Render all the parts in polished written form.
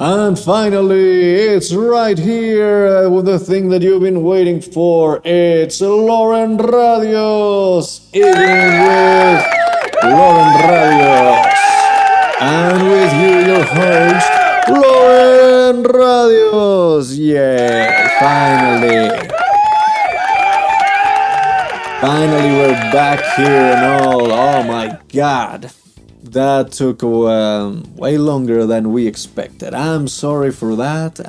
And finally, it's right here with the thing that you've been waiting for. It's Lauren Radios, eating with Lauren Radios. And with you, your host, Lauren Radios. Yeah, finally. Finally, we're back here and all. Oh my god. That took way longer than we expected. I'm sorry for that.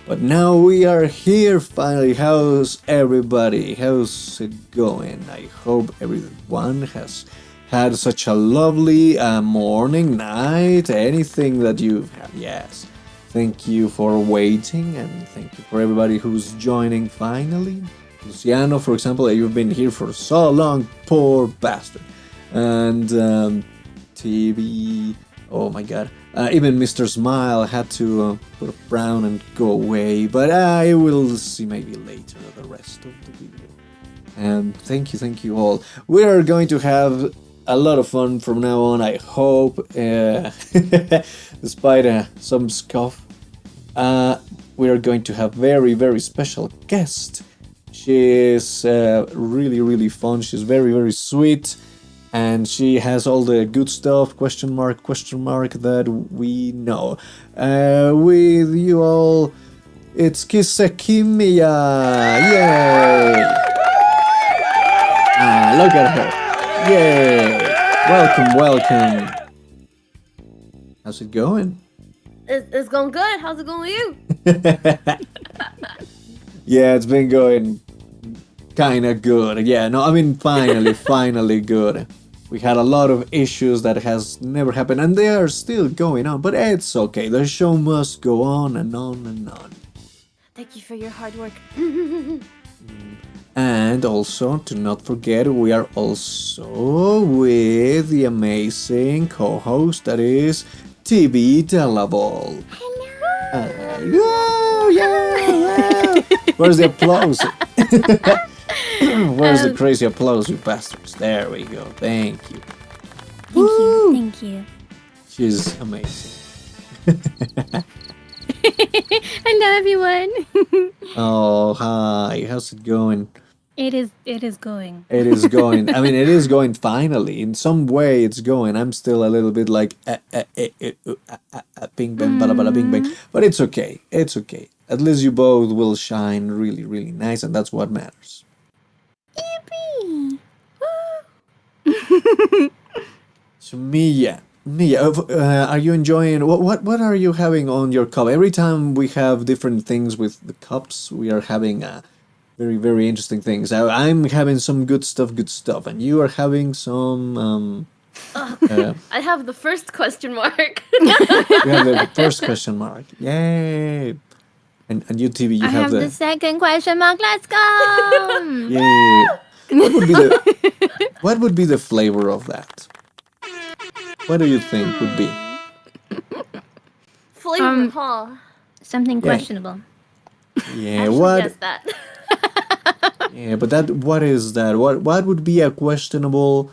But now we are here finally. How's everybody? How's it going? I hope everyone has had such a lovely morning, night, anything that you have. Yes. Thank you for waiting, and thank you for everybody who's joining finally. Luciano, for example, you've been here for so long, poor bastard. And TV, oh my god, even Mr. Smile had to put a frown and go away, but I will see maybe later the rest of the video. And thank you all. We are going to have a lot of fun from now on, I hope, despite some scoff. We are going to have very special guest. She is really fun. She's very sweet. And she has all the good stuff, question mark, that we know. With you all, it's Kisekimiya! Yay! Look at her. Yay! Welcome. How's it going? It's going good. How's it going with you? Yeah, it's been going kinda good. Yeah, no, I mean finally good. We had a lot of issues that has never happened, and they are still going on, but it's okay. The show must go on and on and on. Thank you for your hard work. And also, to not forget, we are also with the amazing co-host that is TB Delavol. Hello! Yeah. Where's the applause? Where's the crazy applause, you bastards? There we go. Thank you. Thank you. She's amazing. Hello, everyone. Oh, hi. How's it going? It is going. It is going. I mean, it is going finally. In some way, it's going. I'm still a little bit like bing bang, bada bada bing bang. But it's okay. It's okay. At least you both will shine really nice, and that's what matters. Yippee! So Mia, are you enjoying what are you having on your cup? Every time we have different things with the cups, we are having very interesting things. I'm having some good stuff, and you are having some. I have the first question mark. You have the first question mark. Yay! And you, TV, you I have the second question mark. Let's go! Yeah. What would be the flavor of that? What do you think would be? Flavor, huh? Something questionable. Yeah, I what? guess that. Yeah, but what is that? What would be a questionable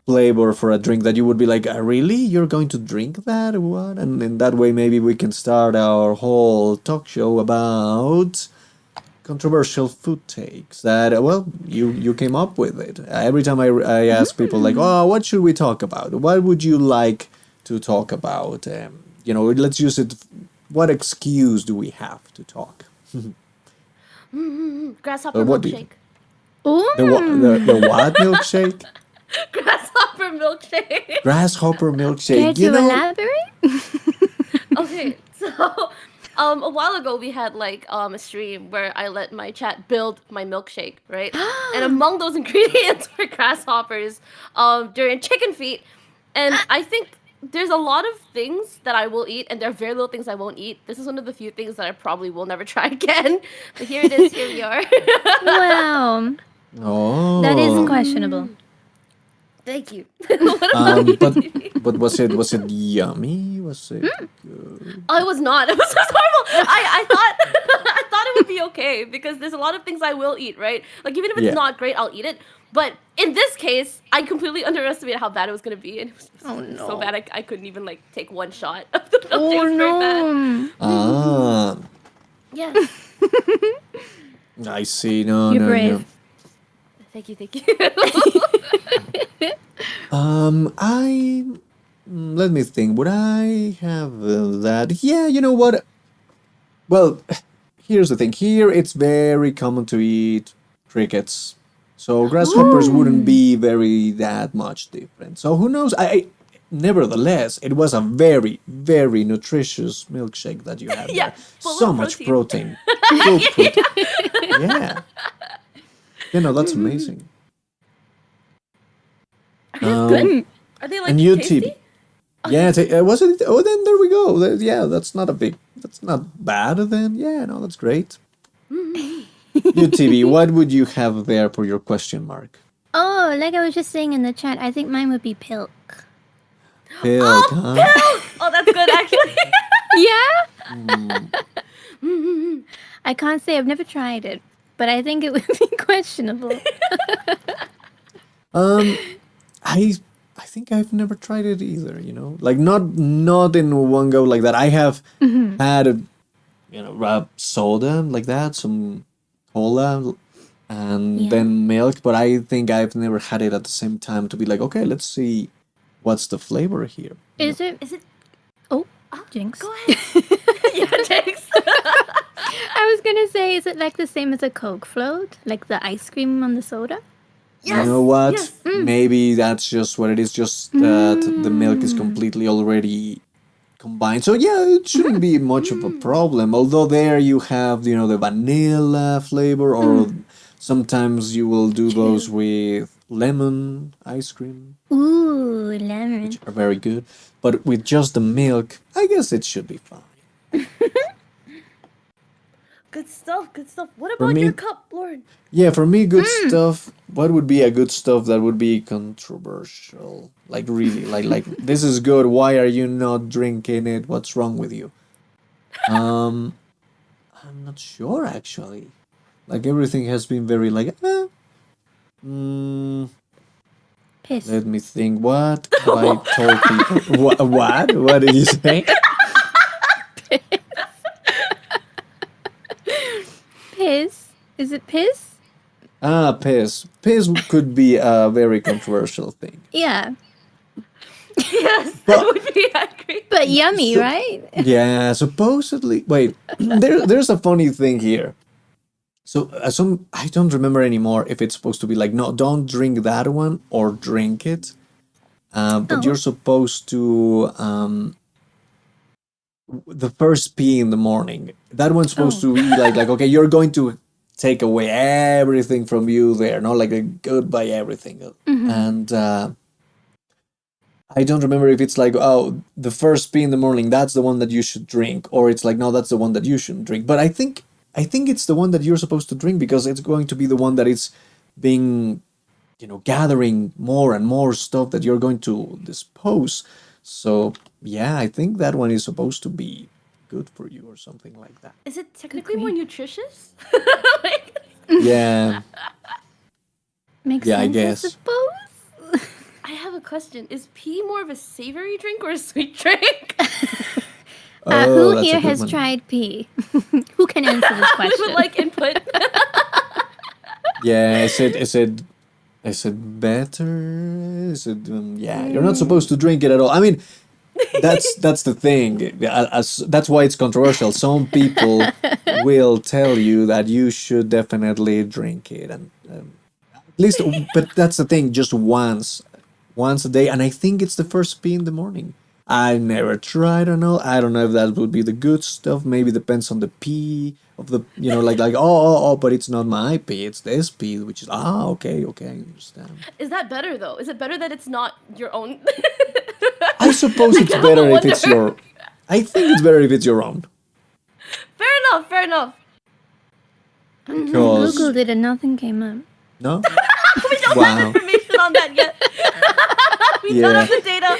flavor for a drink that you would be like, really? You're going to drink that? What? And in that way, maybe we can start our whole talk show about controversial food takes that, well, you came up with it. Every time I ask people like, oh, what should we talk about? What would you like to talk about? Let's use it. What excuse do we have to talk? Grasshopper milkshake. The what milkshake? Grasshopper milkshake. Grasshopper milkshake. Care to elaborate? Okay, so a while ago we had like a stream where I let my chat build my milkshake, right? And among those ingredients were grasshoppers, during chicken feet, and I think there's a lot of things that I will eat, and there are very little things I won't eat. This is one of the few things that I probably will never try again. But here it is. Here we are. Wow. Oh. That is questionable. Thank you. What about you, Tibi? But was it yummy? Was it good? Oh, it was not. It was just horrible. I thought I thought it would be okay because there's a lot of things I will eat, right? Like even if it's Yeah. not great, I'll eat it. But in this case, I completely underestimated how bad it was gonna be, and it was Oh, no. so bad I couldn't even like take one shot of the milkshake. Oh It was very bad. no. Ah, Yes. I see. No, You're no, brave. no. Thank you. Let me think. Would I have that? Yeah, you know what? Well, here's the thing. Here, it's very common to eat crickets. So grasshoppers wouldn't be very that much different. So who knows? Nevertheless, it was a very, very nutritious milkshake that you had Yeah, there. full So of much protein. protein. Full protein. Yeah. You know, that's amazing. Good. Are they like And you, tasty? Tibi. Yeah, was it? Oh, then there we go. Yeah, that's not bad then. Yeah, no, that's great. You, TV, what would you have there for your question mark? Oh, like I was just saying in the chat, I think mine would be pilk. Pilk, huh? Oh, that's good actually. Yeah? I can't say I've never tried it, but I think it would be questionable. I think I've never tried it either, you know? Like not in one go like that. I have had soda like that, some cola and then milk, but I think I've never had it at the same time to be like, okay, let's see what's the flavor here. Is it? Oh, jinx. Go ahead. Yeah, thanks. I was gonna say, is it like the same as a Coke float? Like the ice cream on the soda? Yes. You know what? Yes. Maybe that's just what it is, just that the milk is completely already combined. So yeah, it shouldn't be much of a problem. Although there you have, the vanilla flavor, or sometimes you will do those with lemon ice cream, Ooh, lemon. which are very good. But with just the milk, I guess it should be fine. Good stuff. Good stuff. What For about me- your cup, Lauren? Yeah, for me, good stuff. What would be a good stuff that would be controversial? Like really, like this is good. Why are you not drinking it? What's wrong with you? I'm not sure actually. Like everything has been very like. Piss. Let me think. What have I told people? What? What did you say? Piss. Is it piss? Ah, piss. Piss could be a very controversial thing. Yeah. Yes, But- I would be angry. But yummy, right? Yeah, supposedly. Wait, there's a funny thing here. So I don't remember anymore if it's supposed to be like, no, don't drink that one or drink it. But you're supposed to the first pee in the morning. That one's supposed to be like okay, you're going to take away everything from you there, not like a goodbye everything. And I don't remember if it's like, oh, the first pee in the morning, that's the one that you should drink, or it's like, no, that's the one that you shouldn't drink. But I think it's the one that you're supposed to drink because it's going to be the one that is being, gathering more and more stuff that you're going to dispose. So yeah, I think that one is supposed to be good for you or something like that. Is it technically more nutritious? Like, Yeah, Makes Yeah, I sense, guess. suppose. I have a question. Is pea more of a savory drink or a sweet drink? Oh, Who that's a here good has one. tried pee? Who can answer this I question? would like input. Yeah, is it better? Is it yeah? You're not supposed to drink it at all. I mean, that's the thing. That's why it's controversial. Some people will tell you that you should definitely drink it, and at least. But that's the thing. Just once a day, and I think it's the first pee in the morning. I never tried. I don't know if that would be the good stuff. Maybe depends on the pee of the like but it's not my pee. It's this pee, which is okay, I understand. Is that better though? Is it better that it's not your own? I suppose it's I better if it's wonder. your. I think it's better if it's your own. Fair enough. Fair enough. I Because Googled it and nothing came up. no. We don't have Wow. information on that yet. We don't Yeah. have the data.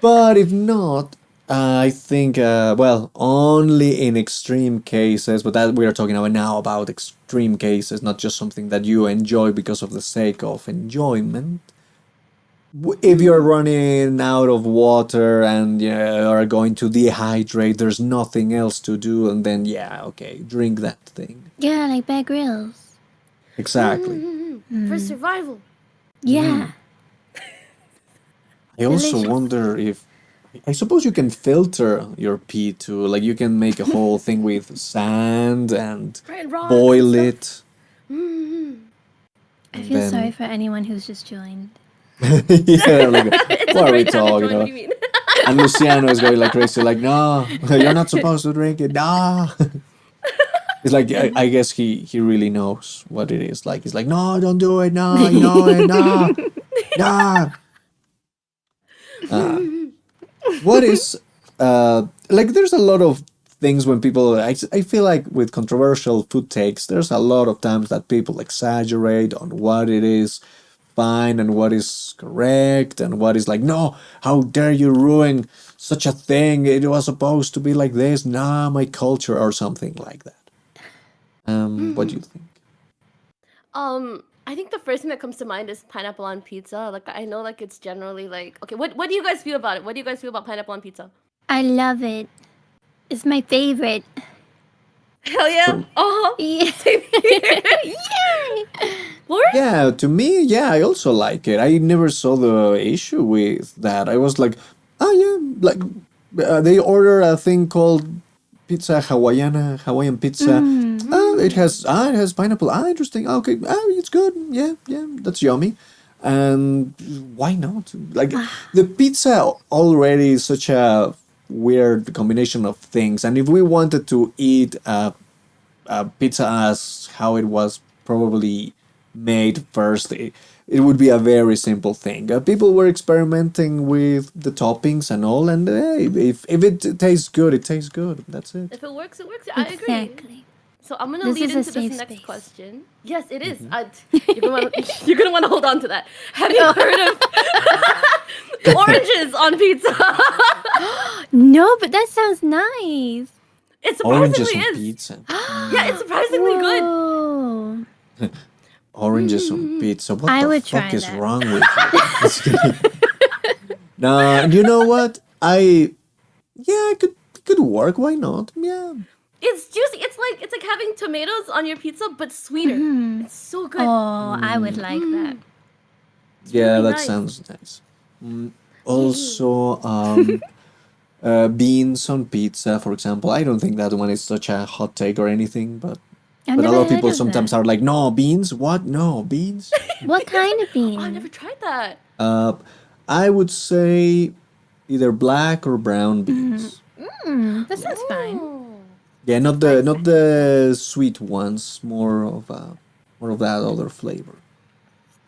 But if not, I think, well, only in extreme cases, but that we are talking about now about extreme cases, not just something that you enjoy because of the sake of enjoyment. If you're running out of water and you are going to dehydrate, there's nothing else to do, and then, yeah, okay, drink that thing. Yeah, like Bear Grylls. Exactly. For survival. Yeah. I also Delicious. wonder if I suppose you can filter your pee too. Like you can make a whole thing with sand and Right, rocks boil and it. stuff. I And feel then- sorry for anyone who's just joined. Yeah, like, It's what a are we great time to talking join, what about? do you mean? And Luciano is going like crazy, like, no, you're not supposed to drink it. No. It's like I guess he really knows what it is. Like he's like, no, don't do it. No, I know it. No, no. What is like? There's a lot of things when people. I feel like with controversial food takes, there's a lot of times that people exaggerate on what it is fine and what is correct and what is like, no, how dare you ruin such a thing? It was supposed to be like this. Nah, my culture or something like that. What do you think? I think the first thing that comes to mind is pineapple on pizza. Like I know, like it's generally like, okay, what do you guys feel about it? What do you guys feel about pineapple on pizza? I love it. It's my favorite. Hell yeah! Uh-huh. Yeah. Same here. Yay! Lauren? Yeah, to me, yeah, I also like it. I never saw the issue with that. I was like, oh yeah, like they order a thing called pizza Hawaiian pizza. Oh, it has pineapple. Ah, interesting. Okay, it's good. Yeah, yeah, that's yummy. And why not? Like the pizza already is such a weird combination of things. And if we wanted to eat pizza as how it was probably made first, it would be a very simple thing. People were experimenting with the toppings and all, and if it tastes good, it tases good. That's it. If it works, it works. I agree. Exactly. So I'm gonna This lead is a into this safe next space. question. Yes, it is. You're gonna want to hold on to that. Have you heard of oranges on pizza? No, but that sounds nice. It Oranges surprisingly on is. pizza. Yeah, it's surprisingly good. Whoa. Oranges on pizza. What I the would fuck try is that. wrong with you? Just kidding. Nah, you know what? It could work. Why not? Yeah. It's juicy. It's like having tomatoes on your pizza, but sweeter. It's so good. Oh, I would like that. Yeah, really that nice. sounds nice. Also, beans on pizza, for example. I don't think that one is such a hot take or anything, but I've a never lot of heard people of sometimes that. are like, no, beans? What? No, beans? What kind of bean? Oh, I never tried that. I would say either black or brown beans. That sounds fine. Oh. Yeah, not the sweet ones, more of that other flavor.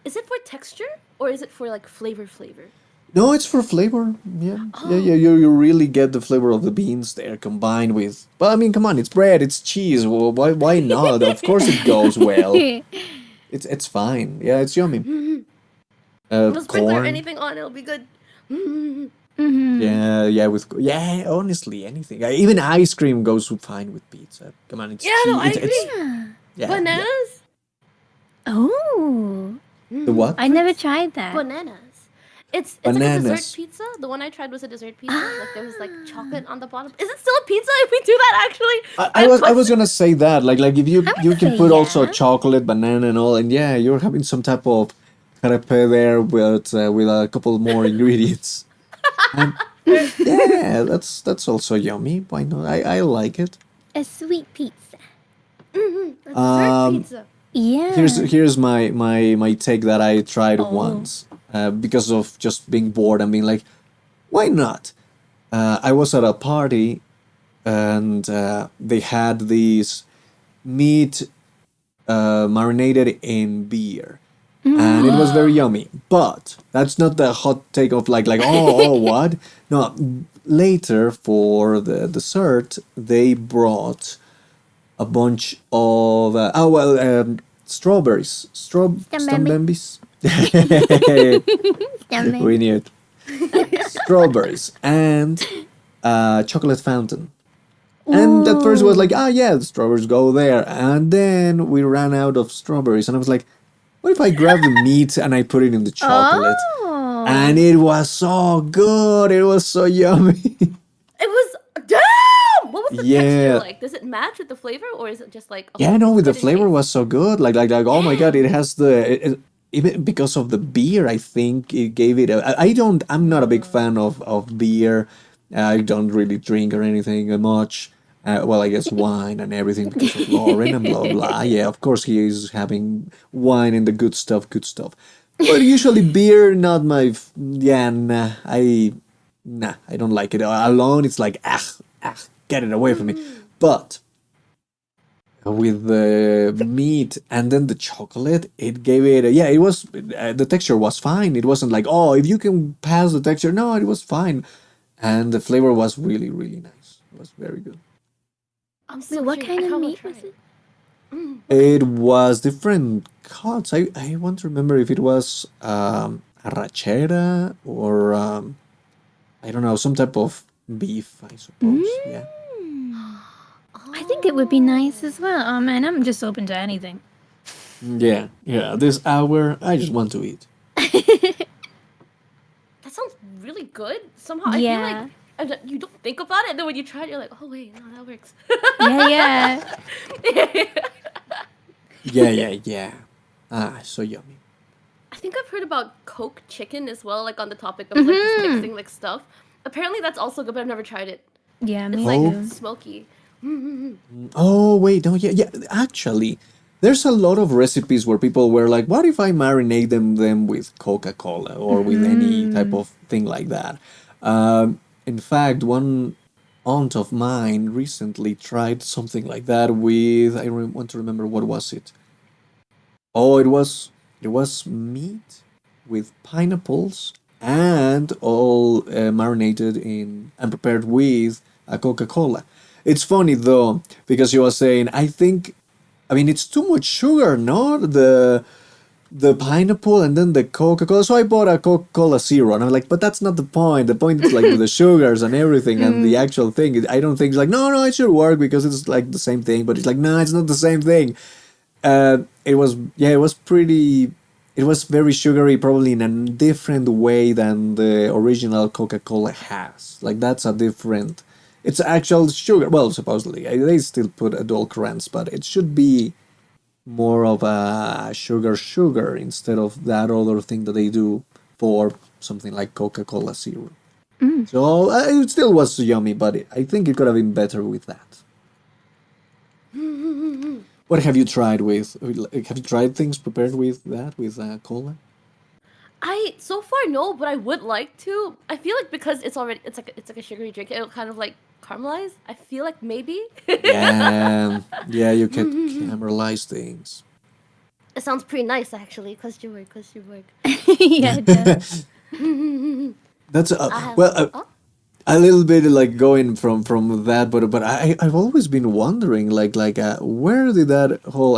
Is it for texture or is it for like flavor? No, it's for flavor. Yeah, yeah. You really get the flavor of the beans there combined with. But I mean, come on, it's bread, it's cheese. Well, why not? Of course, it goes well. It's fine. Yeah, it's yummy. Put a sprinkler or Corn. anything on, it'll be good. Yeah. Honestly, anything. Even ice cream goes fine with pizza. Come on, it's Yeah, no, I cheese. agree. Yeah, Bananas? Oh, yeah. The what? I never tried that. Bananas. It's like a Bananas. dessert pizza. The one I tried was a dessert pizza. Like there was like chocolate on the bottom. Is it still a pizza if we do that actually? I was gonna say that like if you would can say put also yeah. chocolate, banana, and all, and yeah, you're having some type of crepe there with a couple more ingredients. And yeah, that's also yummy. Why not? I like it. A sweet pizza. A dessert pizza. Yeah. Here's my take that I tried once because of just being bored and being like, why not? I was at a party and they had these meat marinated in beer. And it was very yummy. But that's not the hot take of like oh what? No, later for the dessert they brought a bunch of strawberries, Strawberry. strawberries, Yummy. We knew it. Strawberries and chocolate fountain. And at first it was like, yeah, the strawberries go there. And then we ran out of strawberries. And I was like, what if I grab the meat and I put it in the chocolate? Oh. And it was so good. It was so yummy. It was damn. What was the Yeah. texture like? Does it match with the flavor, or is it just like? Yeah, no, with the good in flavor taste? was so good. Like, oh my God, it has even because of the beer, I think it gave it I'm not a big fan of beer. I don't really drink or anything much. Well, I guess wine and everything because of Lauren and blah, blah. Yeah, of course he is having wine and the good stuff, good stuff. But usually beer, not my, nah, I don't like it. Alone, it's like, get it away from me. But with the meat and then the chocolate, it gave it, it was, the texture was fine. It wasn't like, oh, if you can pass the texture. No, it was fine. And the flavor was really, really nice. It was very good. I'm so Wait, what curious. kind I of kinda meat wanna was try it? It was different cuts. I want to remember if it was arrachera or I don't know, some type of beef, I suppose. Yeah. I think it would be nice as well. Oh man, I'm just open to anything. Yeah. This hour, I just want to eat. That sounds really good. Somehow I feel like you don't think about it, and then when you try it, you're like, oh wait, no, that works. Yeah. So yummy. I think I've heard about Coke chicken as well, like on the topic of like just mixing like stuff. Apparently that's also good, but I've never tried it. Yeah, It's me like too. smoky. Oh wait, no, yeah. Actually, there's a lot of recipes where people were like, "What if I marinate them with Coca-Cola or with any type of thing like that?" In fact, one aunt of mine recently tried something like that with. Want to remember what was it? Oh, it was meat with pineapples and all marinated in and prepared with a Coca-Cola. It's funny though because she was saying, I mean, it's too much sugar, no? The pineapple and then the Coca-Cola. So I bought a Coca-Cola Zero, and I'm like, but that's not the point. The point is like with the sugars and everything and the actual thing. I don't think it's like, no, it should work because it's like the same thing. But it's like, no, it's not the same thing. It was very sugary, probably in a different way than the original Coca-Cola has. Like that's a different. It's actual sugar. Well, supposedly they still put adulterants, but it should be more of a sugar instead of that other thing that they do for something like Coca-Cola Zero. So it still was yummy, but I think it could have been better with that. What have you tried with? Have you tried things prepared with that, with cola? I so far no, but I would like to. I feel like because it's like a sugary drink, it'll kind of like caramelize. I feel like maybe. Yeah, you can caramelize things. It sounds pretty nice actually. Question mark. Yeah, it does. That's Oh? a little bit like going from that, but I've always been wondering where did that whole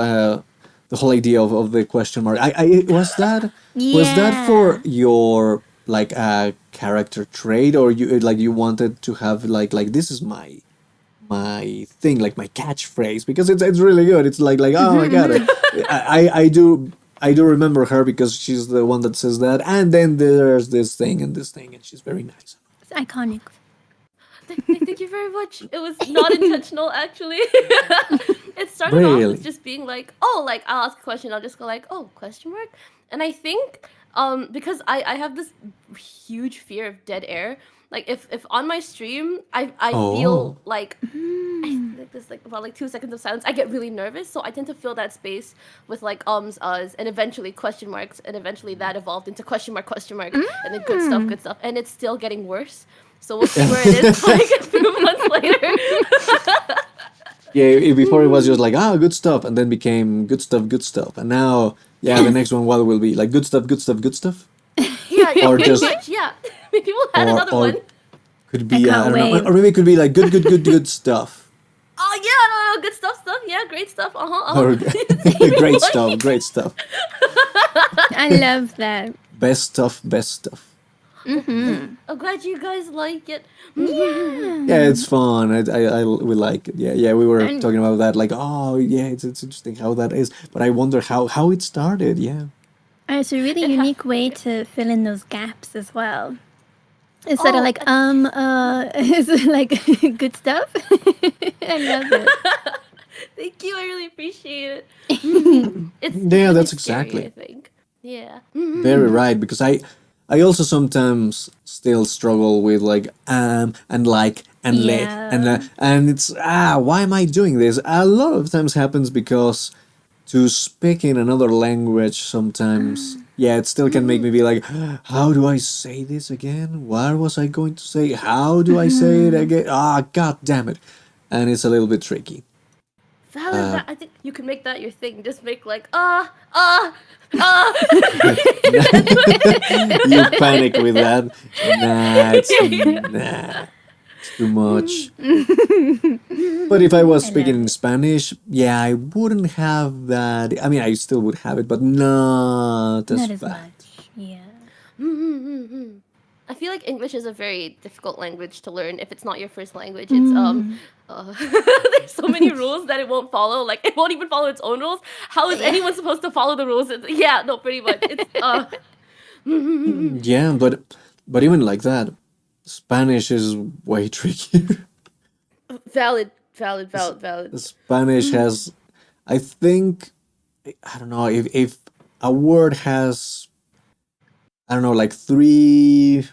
the whole idea of the question mark I was that for your like a character trait, or you wanted to have like this is my thing, like my catchphrase, because it's really good. It's like oh my God, I do remember her because she's the one that says that, and then there's this thing and she's very nice. It's iconic. Thank you very much. It was not intentional, actually. It started off Really? with just being like, oh, like I'll ask a question, I'll just go like, oh, question mark. And I think, because I have this huge fear of dead air. Like if on my stream I feel like there's like about like 2 seconds of silence, I get really nervous. So I tend to fill that space with like ums, uhs, and eventually question marks, and eventually that evolved into question mark, and then good stuff, and it's still getting worse. So we'll see where it is like a few months later. Yeah, before it was just like good stuff, and then became good stuff, and now the next one what will be like good stuff. Yeah, Or pretty just- much, yeah. Maybe we'll add another one. could be I I can't don't know, wait. or maybe it could be like good stuff. Oh yeah, no, good stuff, yeah, great stuff. Or great stuff. I love that. Best stuff, best stuff. Mm-hmm. I'm glad you guys like it. Yeah, it's fun. We like it. Yeah. We were And- talking about that. Like, oh, yeah, it's interesting how that is. But I wonder how it started. Yeah. And it's a really unique way to fill in those gaps as well. Instead of Oh, like, is it like good stuff? I love it. Thank you. I really appreciate it. It's Yeah, really that's scary, exactly. I think. Yeah. Very right. Because I also sometimes still struggle with like and like and le and it's why am I doing this? A lot of times happens because to speak in another language sometimes it still can make me be like, how do I say this again? What was I going to say? How do I say it again? God damn it. And it's a little bit tricky. Valid. I think you can make that your thing. Just make like You panic with that. It's too much. But if I was speaking in Spanish, I wouldn't have that. I mean, I still would have it, but not as Not as bad. much. Yeah. I feel like English is a very difficult language to learn if it's not your first language. It's there's so many rules that it won't follow. Like it won't even follow its own rules. How is anyone supposed to follow the rules? Yeah, no, pretty much. It's Yeah, but even like that, Spanish is way trickier. valid. Spanish has, I think, I don't know if a word has, I don't know, like three.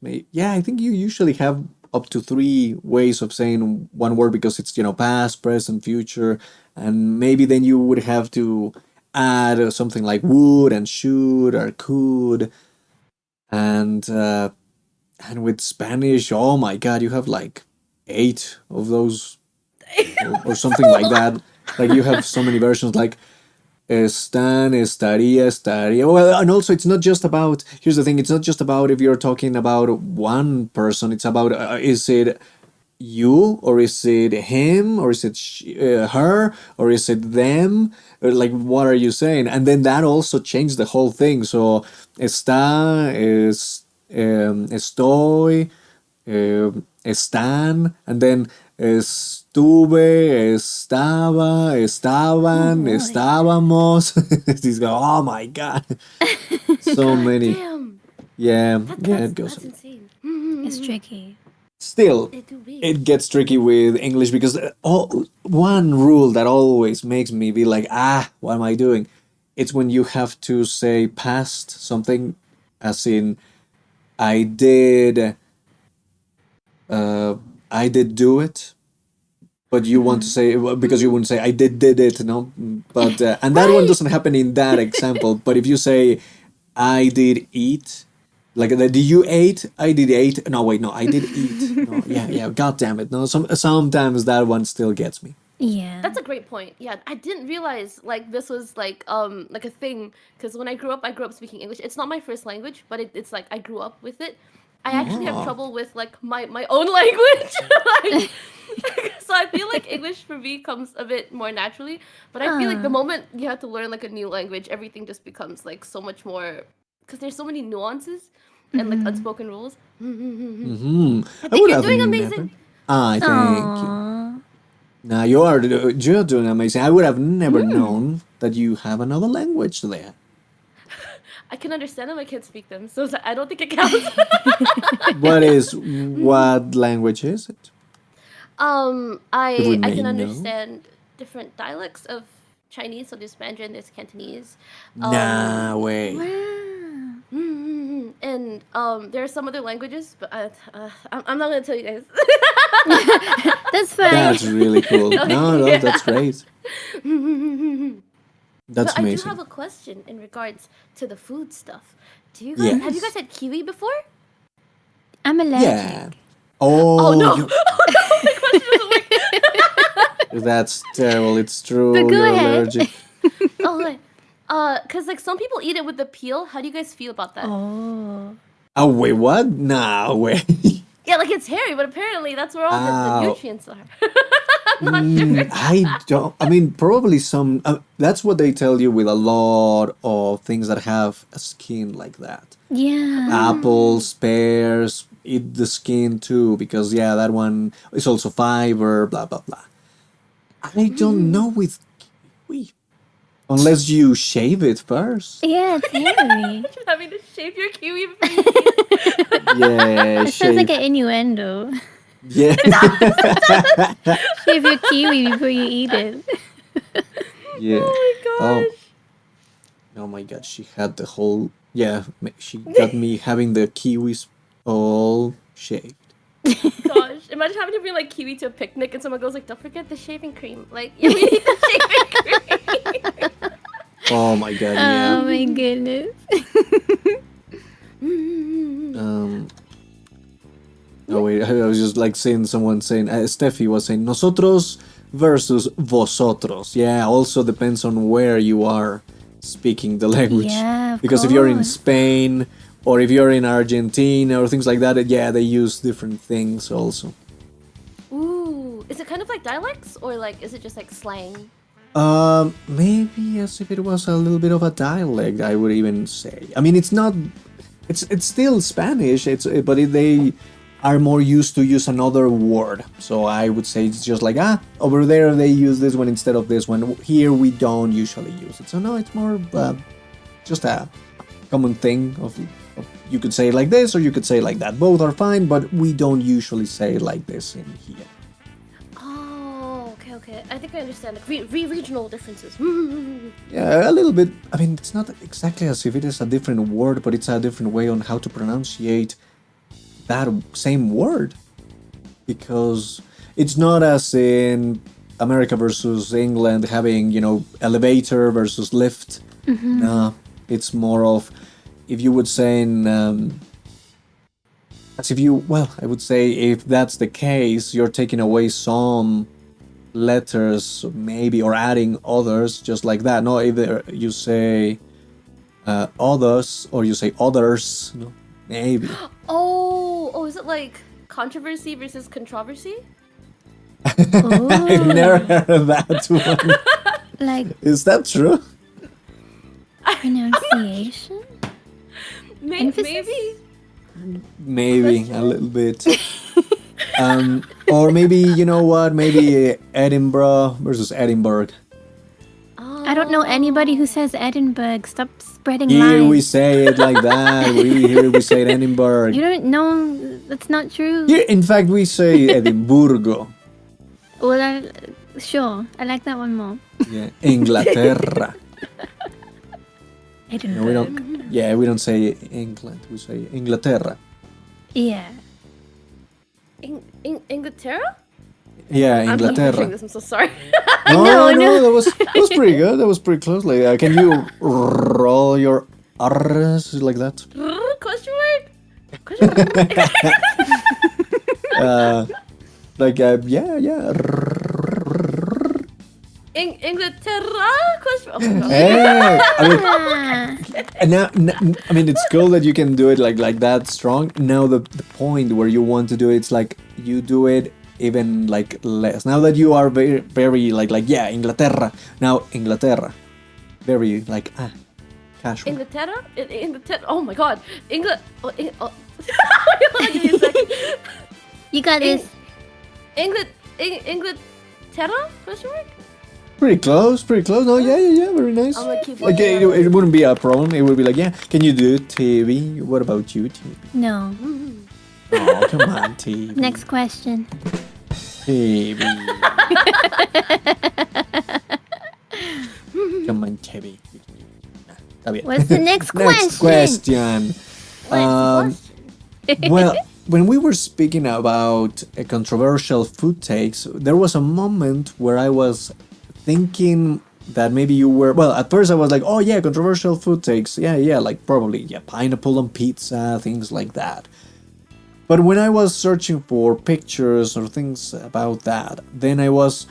I think you usually have up to three ways of saying one word because it's past, present, future, and maybe then you would have to add something like would and should or could, and with Spanish, oh my God, you have like 8 of those or something like that. Like you have so many versions like están, estaría. Well, and also it's not just about, here's the thing, it's not just about if you're talking about one person, it's about is it you or is it him or is it her or is it them? Or like what are you saying? And then that also changed the whole thing. So está is estoy, están, and then estuve, estaba, estaban, boy. estábamos. These go, oh my God, so many. Damn. Yeah, it That's goes. insane. It's tricky. Still, It do be. it gets tricky with English because one rule that always makes me be like, what am I doing? It's when you have to say past something, as in, I did, I did do it, but you want to say because you wouldn't say I did it, no. But and that one doesn't happen in that example. But if you say I did eat. Like, did you ate? I did ate. No, wait, no, I did eat. No, yeah. God damn it. No, sometimes that one still gets me. Yeah. That's a great point. Yeah, I didn't realize like this was like a thing because when I grew up speaking English. It's not my first language, but it's like I grew up with it. I actually have trouble with like my own language. Like, so I feel like English for me comes a bit more naturally. But I feel like the moment you have to learn like a new language, everything just becomes like so much more because there's so many nuances and like unspoken rules. I think you're doing amazing. Thank you. Now you're doing amazing. I would have never known that you have another language there. I can understand them. I can't speak them, so I don't think it counts. What language is it? I can understand different dialects of Chinese. So there's Mandarin, there's Cantonese. Nah way. And there are some other languages, but I'm not gonna tell you guys. That's fine. That's really cool. No, that's great. That's But amazing. I do have a question in regards to the food stuff. Do you guys have you guys had kiwi before? I'm allergic. Yeah. Oh, no! My question is that's terrible. It's true. But go You're ahead. allergic. okay. Cause like some people eat it with the peel. How do you guys feel about that? Oh. Oh wait, what? Nah, wait. Yeah, like it's hairy, but apparently that's where all the nutrients are. I'm not sure. I don't. I mean, probably some. That's what they tell you with a lot of things that have a skin like that. Yeah. Apples, pears, eat the skin too, because yeah, that one is also fiber. Blah blah blah. I don't know with kiwi, unless you shave it first. Yeah, it's hairy. Having to shave your kiwi before you eat it. Yeah, It sounds like an innuendo. Yeah. Shave your kiwi before you eat it. Yeah. Oh my gosh. Oh my god, she had the whole. Yeah, she got me having the kiwis all shaved. Gosh, imagine having to bring like kiwi to a picnic and someone goes like, "Don't forget the shaving cream." Like, yeah, we need the shaving cream. Oh my god, yeah. Oh my goodness. Oh wait, I was just like saying someone saying Steffi was saying nosotros versus vosotros. Yeah, also depends on where you are speaking the language. Yeah, of because if you're in course. Spain or if you're in Argentina or things like that, yeah, they use different things also. Ooh, is it kind of like dialects or like is it just like slang? Maybe as if it was a little bit of a dialect, I would even say. I mean, it's not. It's still Spanish. They are more used to use another word. So I would say it's just like over there they use this one instead of this one. Here we don't usually use it. So no, it's more just a common thing of you could say it like this or you could say it like that. Both are fine, but we don't usually say it like this in here. Oh, okay. I think I understand the regional differences. Yeah, a little bit. I mean, it's not exactly as if it is a different word, but it's a different way on how to pronunciate that same word. Because it's not as in America versus England having, elevator versus lift. No, it's more of, if you would say I would say if that's the case, you're taking away some letters maybe or adding others just like that. No, either you say others or you say others. No, maybe. Oh, is it like controversy versus controversy? I've never heard that one. Like Is that true? pronunciation? Maybe. Maybe a little bit. Or maybe, you know what? Maybe Edinburgh versus Edinburgh. I don't know anybody who says Edinburgh. Stop spreading Here lies. we say it like that. Here we say it Edinburgh. You don't know. That's not true. Here, in fact, we say Edimburgo. Well, sure. I like that one more. Yeah, Inglaterra. Edinburgh. No, we don't. Yeah, we don't say England. We say Inglaterra. Yeah. Inglaterra? Yeah, I'm butchering Inglaterra. this. I'm so sorry. No, that was pretty good. That was pretty close. Like, can you roll your R's like that? Question mark? Question mark? Yeah. Inglaterra? Question mark? Oh my God. Hey, I mean, Ah. and now, I mean, it's cool that you can do it like that strong. Now the point where you want to do it's like you do it even like less. Now that you are very very like Inglaterra. Now Inglaterra, very like casual. Inglaterra? Inglaterra? Oh my God. Hold on, give me a second. You got this. Inglaterra? Question mark? Pretty close. No, yeah, very nice. I'm gonna keep Like looking it wouldn't be a problem. It would be like, yeah, can you do it, TV? What about you, TV? No. Oh, come on, TV. Next question. TV. Come on, TV. Está bien. What's the next Next question. Well, when we were speaking about controversial food takes, there was a moment where I was thinking that maybe you were. Well, at first I was like, oh yeah, controversial food takes. Yeah, like probably pineapple on pizza, things like that. But when I was searching for pictures or things about that, then I was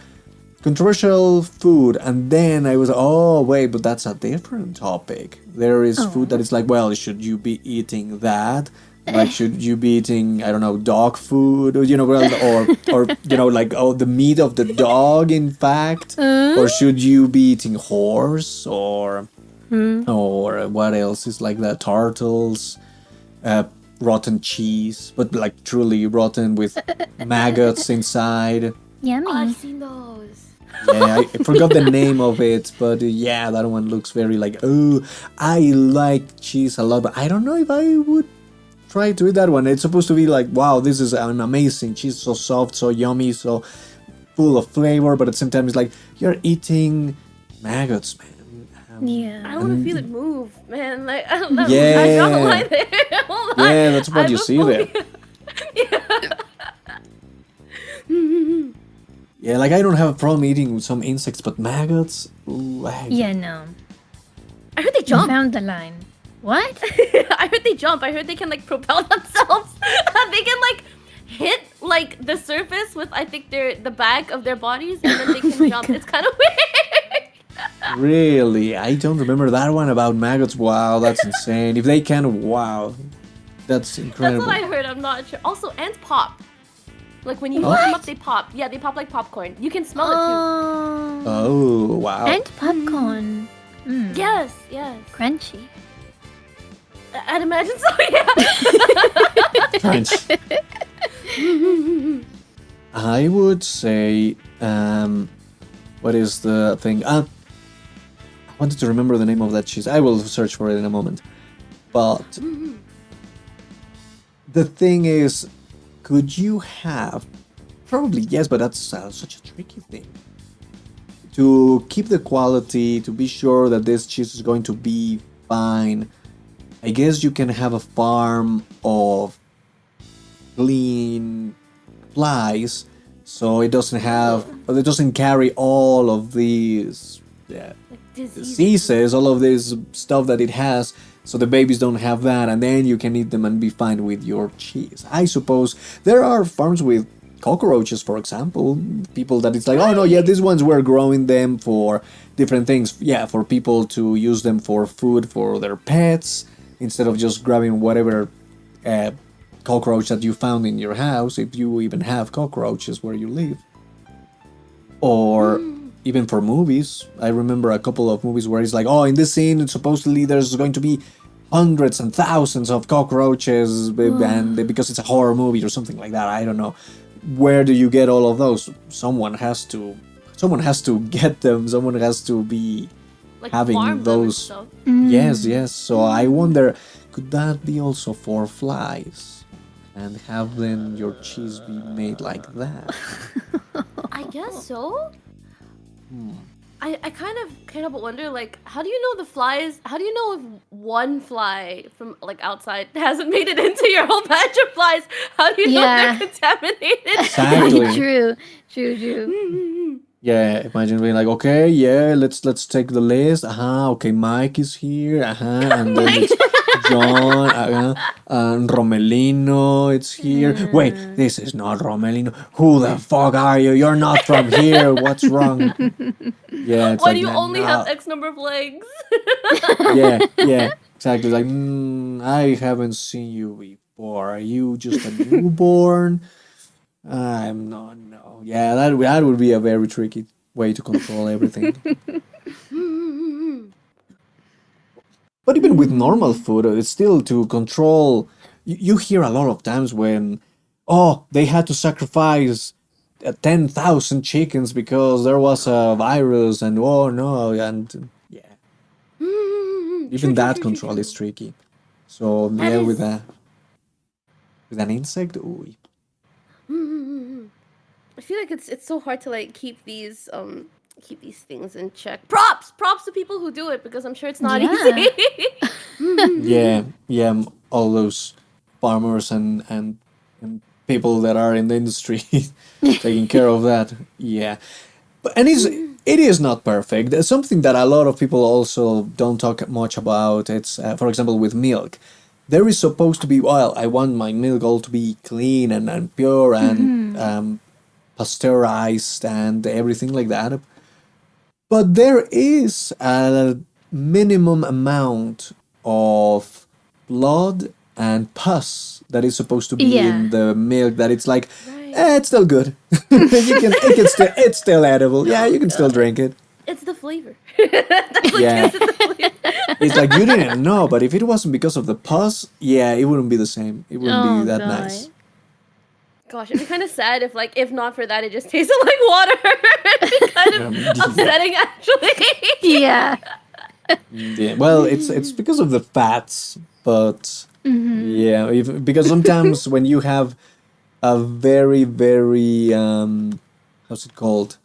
controversial food, and then I was, oh wait, but that's a different topic. There is food that is like, well, should you be eating that? Like, should you be eating, I don't know, dog food, or like, oh, the meat of the dog, in fact, or should you be eating horse, or what else is like that? Turtles, rotten cheese, but like truly rotten with maggots inside. Yummy. I've seen those. Yeah, I forgot the name of it, but yeah, that one looks very like, oh, I like cheese a lot, but I don't know if I would try to eat that one. It's supposed to be like, wow, this is an amazing cheese, so soft, so yummy, so full of flavor, but at the same time, it's like, you're eating maggots, man. Yeah. I want to feel it move, man. Like, I don't know. Yeah. I don't lie there. I won't lie. Yeah, that's what I you have a see there. phobia. Yeah, like, I don't have a problem eating with some insects, but maggots? Ooh, Yeah, no. I heard they You jump. found the line. What? I heard they jump. I heard they can like propel themselves. They can like hit like the surface with I think the back of their bodies, and then they can my jump. God. It's kind of weird. Really? I don't remember that one about maggots. Wow, that's insane. If they can, wow. That's That's incredible. what I heard. I'm not sure. Also, ants pop. Like when you What? heat them up, they pop. Yeah, they pop like popcorn. You can smell it Oh. Oh, wow. And popcorn. Mm. too. Yes, yes. Crunchy. I'd imagine so. Yeah. French. I would say, what is the thing? I wanted to remember the name of that cheese. I will search for it in a moment. But the thing is, could you have? Probably yes, but that's such a tricky thing. To keep the quality, to be sure that this cheese is going to be fine, I guess you can have a farm of clean flies, so it doesn't carry all of these Like disease. diseases, all of this stuff that it has, so the babies don't have that, and then you can eat them and be fine with your cheese. I suppose there are farms with cockroaches, for example, people that it's like, oh no, yeah, these ones we're growing them for different things, yeah, for people to use them for food for their pets, instead of just grabbing whatever cockroach that you found in your house, if you even have cockroaches where you live. Or even for movies, I remember a couple of movies where it's like, oh, in this scene, supposedly there's going to be hundreds and thousands of cockroaches, and because it's a horror movie or something like that, I don't know. Where do you get all of those? Someone has to get them. Someone has to be Like having farm them and those. stuff. Yes. So I wonder, could that be also for flies? And have then your cheese be made like that? I guess so. I kind of wonder, like, how do you know the flies? How do you know if one fly from like outside hasn't made it into your whole batch of flies? How do you know Yeah. they're contaminated? Exactly. True. Yeah, imagine being like, okay, yeah, let's take the list. Okay, Mike is here. And then it's John, and Romelino, it's here. Wait, this is not Romelino. Who the fuck are you? You're not from here. What's wrong? Yeah, it's Why like, do you nah, only have X number of legs? yeah, exactly. Like, I haven't seen you before. Are you just a newborn? I'm not. No. Yeah, that would be a very tricky way to control everything. But even with normal food, it's still to control. You hear a lot of times when, oh, they had to sacrifice 10,000 chickens because there was a virus, and oh no, and yeah, even that control is tricky. So That yeah, is- with an insect, ooh. I feel like it's so hard to like keep these things in check. Props to people who do it, because I'm sure it's not Yeah. easy. Yeah, all those farmers and people that are in the industry taking care of that. Yeah, and it is not perfect. There's something that a lot of people also don't talk much about. It's for example with milk. There is supposed to be, well, I want my milk all to be clean and pure and pasteurized and everything like that. But there is a minimum amount of blood and pus that is supposed to be Yeah. in the milk. That it's like, Right. it's still good. It's still edible. Yeah, you can still drink it. It's the flavor. That's what Yeah. gives it the flavor. It's like you didn't know, but if it wasn't because of the pus, yeah, it wouldn't be the same. It wouldn't Oh, be that God. nice. Gosh, it'd be kind of sad if not for that, it just tasted like water. It'd be kind of upsetting, actually. Yeah. Yeah. Well, it's because of the fats, but yeah, because sometimes when you have a very very how's it called,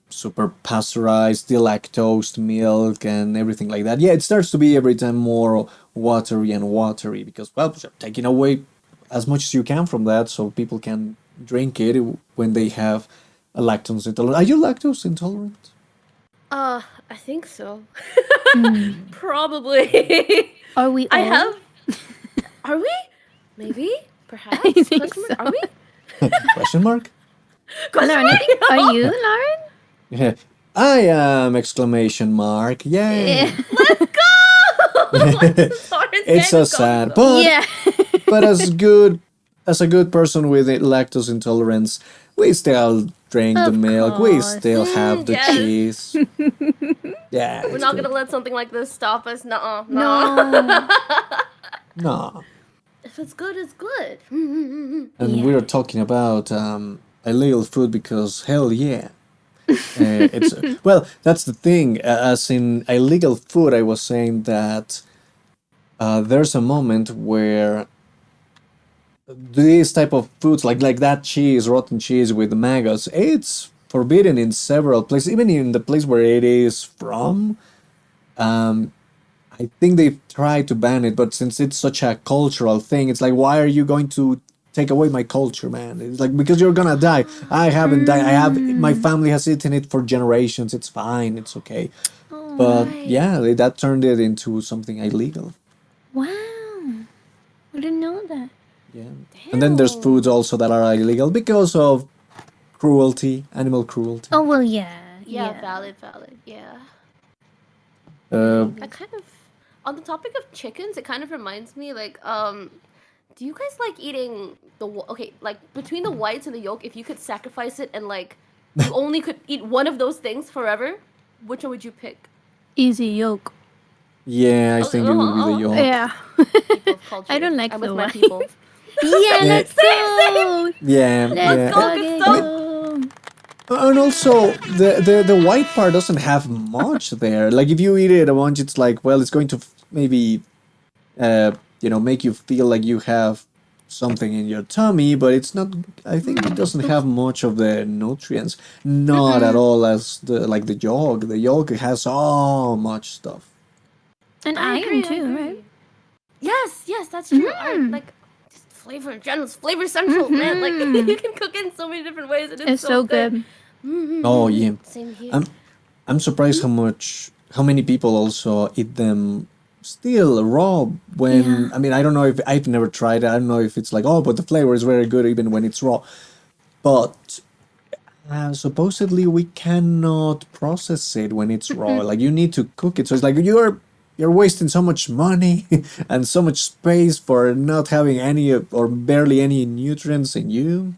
super pasteurized, lactose milk and everything like that. Yeah, it starts to be every time more watery and watery because well, you're taking away as much as you can from that, so people can drink it when they have a lactose intolerance. Are you lactose intolerant? I think so. Probably. Are we I all? have. Are we? Maybe? Perhaps? I think Question mark? so. Are we? Question mark? Question Lauren, mark? are you, Lauren? Yeah. I am! Exclamation mark! Yay! Yeah. It's so sad, but Yeah. but as a good person with lactose intolerance, we still drink the Of milk. We course. still have the Yes. cheese. Yeah, We're it's not good. gonna let something like this stop us. Nuh-uh. No. No. If it's good, it's good. And Yeah. we are talking about illegal food because hell yeah. It's well, that's the thing. As in illegal food, I was saying that there's a moment where these type of foods, like that cheese, rotten cheese with maggots, it's forbidden in several places, even in the place where it is from. I think they've tried to ban it, but since it's such a cultural thing, it's like, why are you going to take away my culture, man? It's like, because you're gonna die. I haven't died. My family has eaten it for generations. It's fine. It's okay. But yeah, that turned it into something illegal. Wow. I didn't know that. Yeah. And then there's foods also that are illegal because of cruelty, animal cruelty. Oh, well, yeah. Yeah, valid. Yeah. I kind of, on the topic of chickens, it kind of reminds me, like, do you guys like eating like, between the whites and the yolk, if you could sacrifice it and, like, you only could eat one of those things forever, which one would you pick? Easy yolk. Yeah, I think it would be the yolk. Yeah. People of culture. I don't like I'm the with my white. people. Yeah, let's go. Yeah, Let's yeah. go. Go. And also, the white part doesn't have much there. Like, if you eat it a bunch, it's like, well, it's going to maybe, make you feel like you have something in your tummy, but it's not. I think it doesn't have much of the nutrients. Not at all as the yolk. The yolk has so much stuff. And I iron agree, too, right? Yes, that's true. Like, just flavor in general. It's flavor central, man. Like, you can cook it in so many different ways, and It's so good. Oh yeah. Same here. I'm surprised how many people also eat them still raw when Yeah. I mean, I don't know, if I've never tried it. I don't know if it's like, oh, but the flavor is very good even when it's raw. But supposedly we cannot process it when it's raw. Like, you need to cook it. So it's like you're wasting so much money and so much space for not having any or barely any nutrients in you.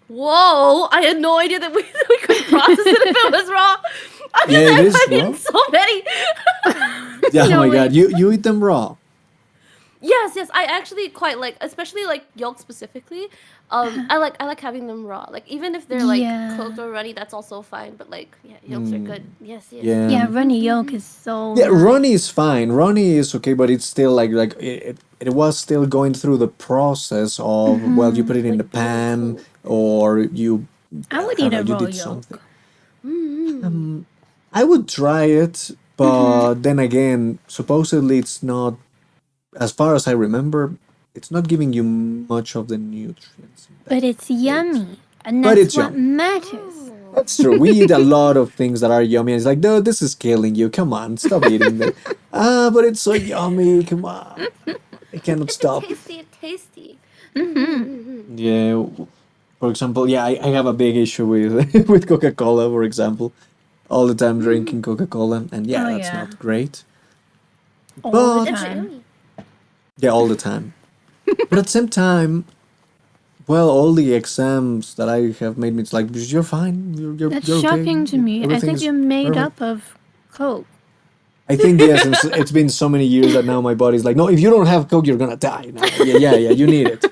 Whoa! I had no idea that we could process it if it was raw. I Yeah, it is I've raw. eaten so many. Yeah, No oh my way. god, you eat them raw. Yes, I actually quite like, especially like yolk specifically. I like having them raw. Like, even if they're like Yeah. cooked or runny, that's also fine. But like, yeah, yolks are good. Yes. Yeah. Yeah, runny yolk is so. Yeah, nice. runny is fine. Runny is okay, but it's still like it was still going through the process of, well, you put it in Like the pan or you. I would don't eat a know, you raw did yolk. something. I would try it, but then again, supposedly it's not. As far as I remember, it's not giving you much of the nutrients. But it's yummy. And But that's it's what yummy. matters. That's true. We eat a lot of things that are yummy. And it's like, no, this is killing you. Come on, stop eating it. But it's so yummy. Come on, I cannot stop. Tasty. Yeah. For example, yeah, I have a big issue with with Coca-Cola. For example, all the time drinking Coca-Cola, and yeah, Oh, that's yeah. not great. All But the It's time. yummy. Yeah, all the time. But at the same time, well, all the exams that I have made me, it's like, you're fine. That's You're okay. shocking to me. I Everything think is you're made perfect. up of Coke. I think, yes, it's been so many years that now my body's like, no, if you don't have Coke, you're gonna die. No, yeah, you need it.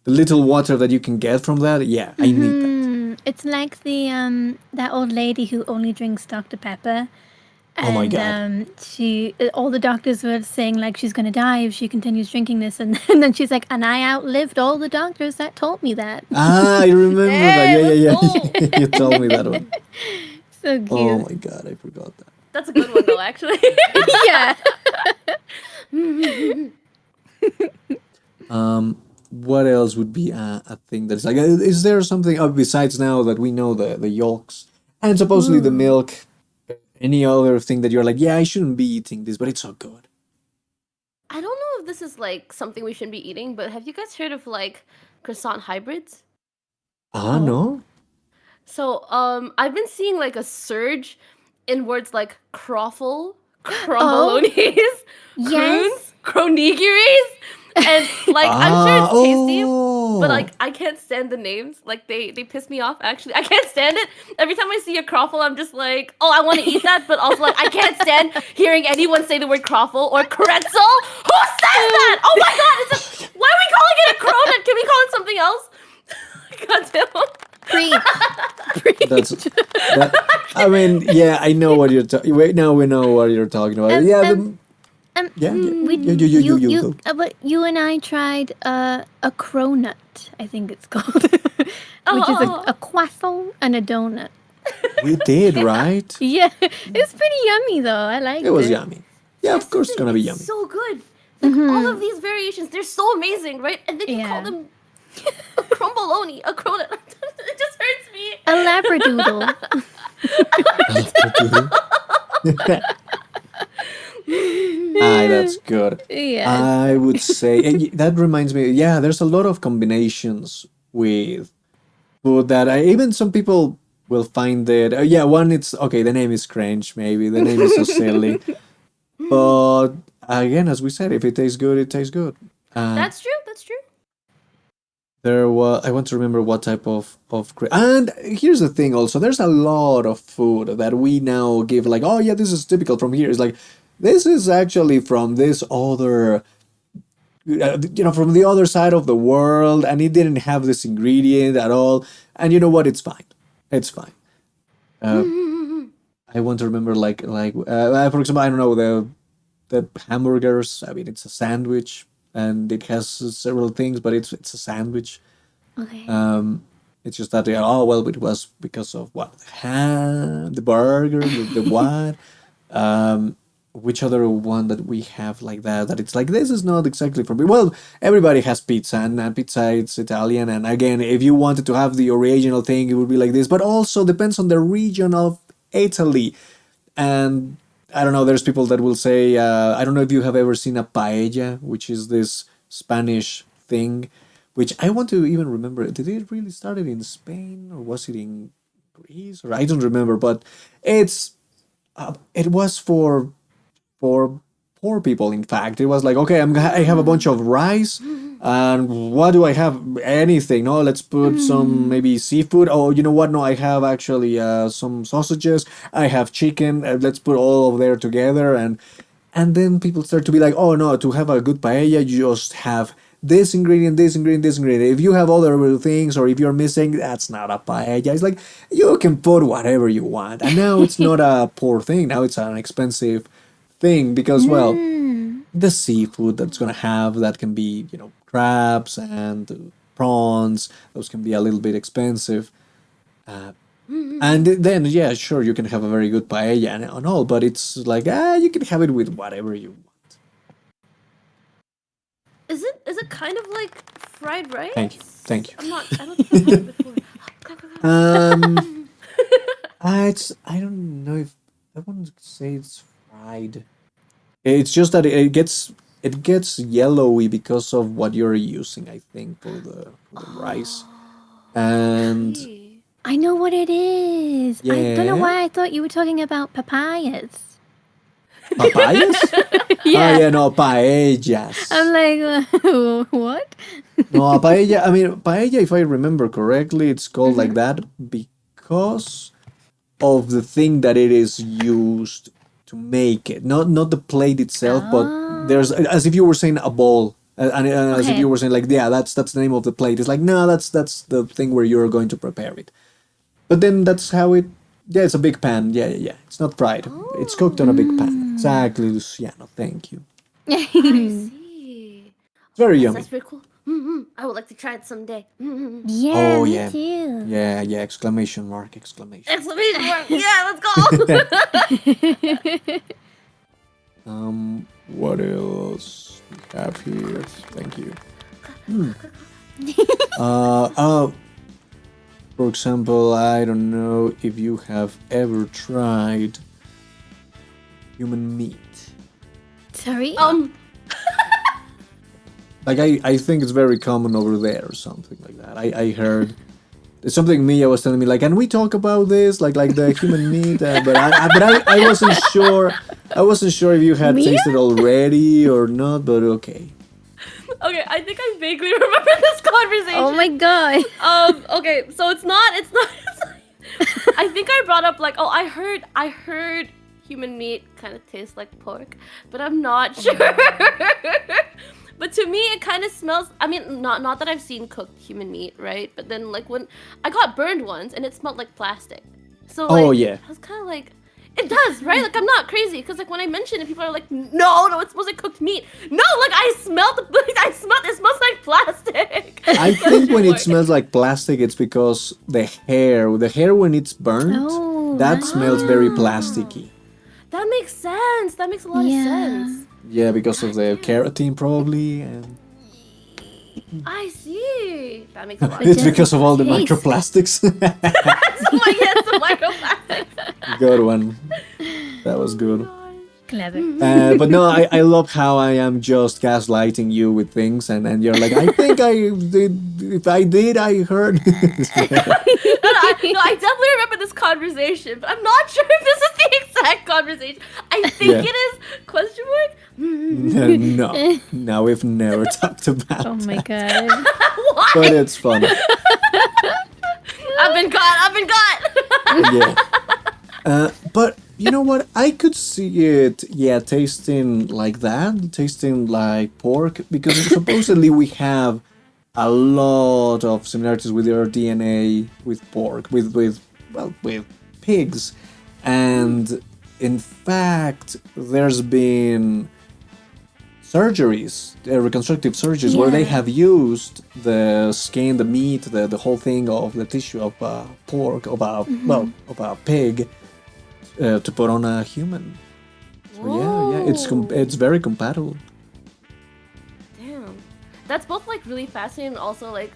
The little water that you can get from that, yeah, I need that. It's like the that old lady who only drinks Dr. Pepper. Oh my And God. she, all the doctors were saying like she's gonna die if she continues drinking this, and then she's like, and I outlived all the doctors that told me that. I remember that. Hey, let's Yeah. go. You told me that one. So Oh cute. my God, I forgot that. That's a good one though, actually. Yeah. What else would be a thing that's like? Is there something besides now that we know the yolks and supposedly the milk? Any other thing that you're like, yeah, I shouldn't be eating this, but it's so good. I don't know if this is like something we shouldn't be eating, but have you guys heard of like croissant hybrids? No. So, I've been seeing like a surge in words like croffle, Oh, crumbalonies, yes. croons, cronigiris, and like I'm sure it's tasty, but Oh. like I can't stand the names. Like they piss me off. Actually, I can't stand it. Every time I see a croffle, I'm just like, oh, I want to eat that, but also like I can't stand hearing anyone say the word croffle or pretzel. Who says that? Oh my god! Why are we calling it a cronut? Can we call it something else? God damn. Preach. That's that. I mean, yeah, I know what you're talking. Wait, now we know what you're talking about. Um, Yeah, um, yeah. We, You go. but you and I tried a cronut, I think it's called, which is a croissant and a donut. We did, right? Yeah, it's pretty yummy though. I liked It was yummy. Yeah, of course it's gonna be It's yummy. so good. Like all of these variations, they're so amazing, right? And then you call Yeah. them a crumbaloni, a cronut. It just hurts me. A labradoodle. That's good. Yes. I would say and that reminds me. Yeah, there's a lot of combinations with food that even some people will find it. Yeah, one it's okay. The name is cringe. Maybe the name is so silly, but again, as we said, if it tastes good, it tastes good. That's true. That's true. There was. I want to remember what type of. And here's the thing. Also, there's a lot of food that we now give like, oh yeah, this is typical from here. It's like this is actually from this other, from the other side of the world, and it didn't have this ingredient at all. And you know what? It's fine. It's fine. Uh, I want to remember for example, I don't know the hamburgers. I mean, it's a sandwich and it has several things, but it's a sandwich. Okay. It's just that oh well, it was because of what the ham, the burger, the what. Which other one that we have like that? That it's like this is not exactly for me. Well, everybody has pizza, and pizza it's Italian. And again, if you wanted to have the original thing, it would be like this. But also depends on the region of Italy. And I don't know. There's people that will say I don't know if you have ever seen a paella, which is this Spanish thing, which I want to even remember. Did it really started in Spain or was it in Greece? Or I don't remember. But it's it was for poor people. In fact, it was like, okay, I have a bunch of rice, and what do I have? Anything? No, let's put some maybe seafood. Oh, you know what? No, I have actually some sausages. I have chicken. Let's put all of there together, and then people start to be like, oh no, to have a good paella, you just have this ingredient, this ingredient, this ingredient. If you have other things, or if you're missing, that's not a paella. It's like you can put whatever you want, and now it's not a poor thing. Now it's an expensive thing because well the seafood that's gonna have that can be crabs and prawns, those can be a little bit expensive, and then yeah, sure, you can have a very good paella and all, but it's like you can have it with whatever you want. Is it kind of like fried rice? Thank you. I don't think I've had it before. I don't know if I wouldn't say it's fried. It's just that it gets yellowy because of what you're using, I think, for the rice. And Okay. I know what it is. I don't know yeah. why I thought you were talking about papayas. Papayas? Yeah. Oh, yeah, no, paellas. I'm like, what? No, a paella, I mean, paella, if I remember correctly, it's called like that because of the thing that it is used to make it. Not the plate itself, but there's, as if you were saying a bowl. And as if Okay. you were saying like, yeah, that's the name of the plate. It's like, no, that's the thing where you're going to prepare it. But then that's how it. Yeah, it's a big pan. Yeah. It's not fried. It's cooked on a big pan. Exactly, Luciano. Thank you. I see. It's very That's yummy. pretty cool. I would like to try it someday. Yeah, Oh, me yeah. too. Yeah. Exclamation mark. Exclamation. Exclamation mark. Yeah, let's go. What else we have here? Thank you. For example, I don't know if you have ever tried human meat. Sorry? Like I think it's very common over there or something like that. I heard it's something Mia was telling me like, can we talk about this like the human meat? But I wasn't sure. I wasn't sure if you had Mia? tasted already or not. But okay. Okay, I think I vaguely remember this conversation. Oh my god. Okay, so it's not I think I brought up like, oh, I heard human meat kind of tastes like pork, but I'm not sure. But to me it kind of smells, I mean, not that I've seen cooked human meat, right? But then like when I got burned once and it smelled like plastic. So like, Oh, yeah. I was kind of like, it does, right? Like I'm not crazy because like when I mention it, people are like, no, it smells like cooked meat. No, like it smells like plastic. I think when it smells like plastic, it's because the hair when it's burnt, Oh, that smells very plasticky. That makes sense. That makes a lot of sense. Yeah, because of the keratin probably, and I see. That makes a lot of it's sense. because of all the taste. microplastics. Yes, the microplastics. Good one. That was good. Clever. But no, I love how I am just gaslighting you with things, and you're like, I think I did. If I did, I heard. No, I definitely remember this conversation, but I'm not sure if this is the exact conversation. I think Yeah. it is. Question mark? No, we've never talked about. Oh my god. What? But it's fun. I've been caught. Yeah. But you know what? I could see it, tasting like that, tasting like pork, because supposedly we have a lot of similarities with our DNA with pork, with pigs, and in fact, there's been surgeries, reconstructive surgeries, where they have used the skin, the meat, the whole thing of the tissue of pork, of a pig, to put on a human. So it's very compatible. Damn. That's both like really fascinating and also like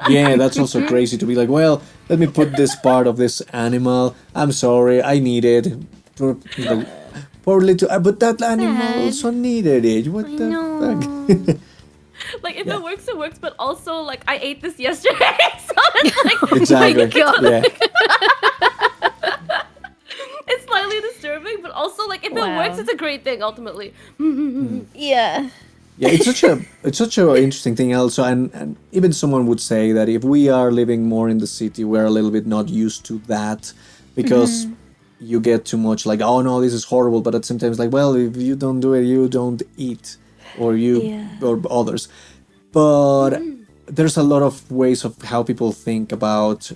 Yeah, that's also crazy to be like, well, let me put this part of this animal. I'm sorry, I need it. Poor little, but that animal also needed it. What the fuck? like if it works, it works. But also like I ate this yesterday, so it's like Exactly. Yeah. it's slightly disturbing. But also like if it works, it's a great thing ultimately. Yeah. Yeah, it's such a interesting thing also, and even someone would say that if we are living more in the city, we're a little bit not used to that because you get too much like, oh no, this is horrible, but at the same time it's like, well, if you don't do it, you don't eat, or or others. But there's a lot of ways of how people think about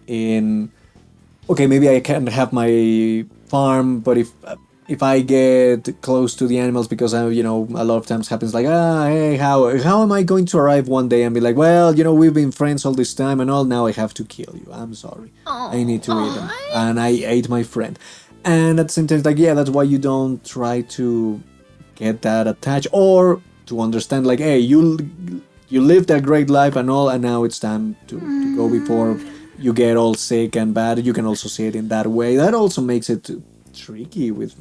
okay, maybe I can have my farm, but if I get close to the animals, because a lot of times happens like, hey, how am I going to arrive one day and be like, well, we've been friends all this time and all, now I have to kill you. I'm sorry. I need to eat them. And I ate my friend. And at the same time, it's like, yeah, that's why you don't try to get that attached, or to understand like, hey, you lived a great life and all, and now it's time to go before you get all sick and bad. You can also see it in that way. That also makes it tricky with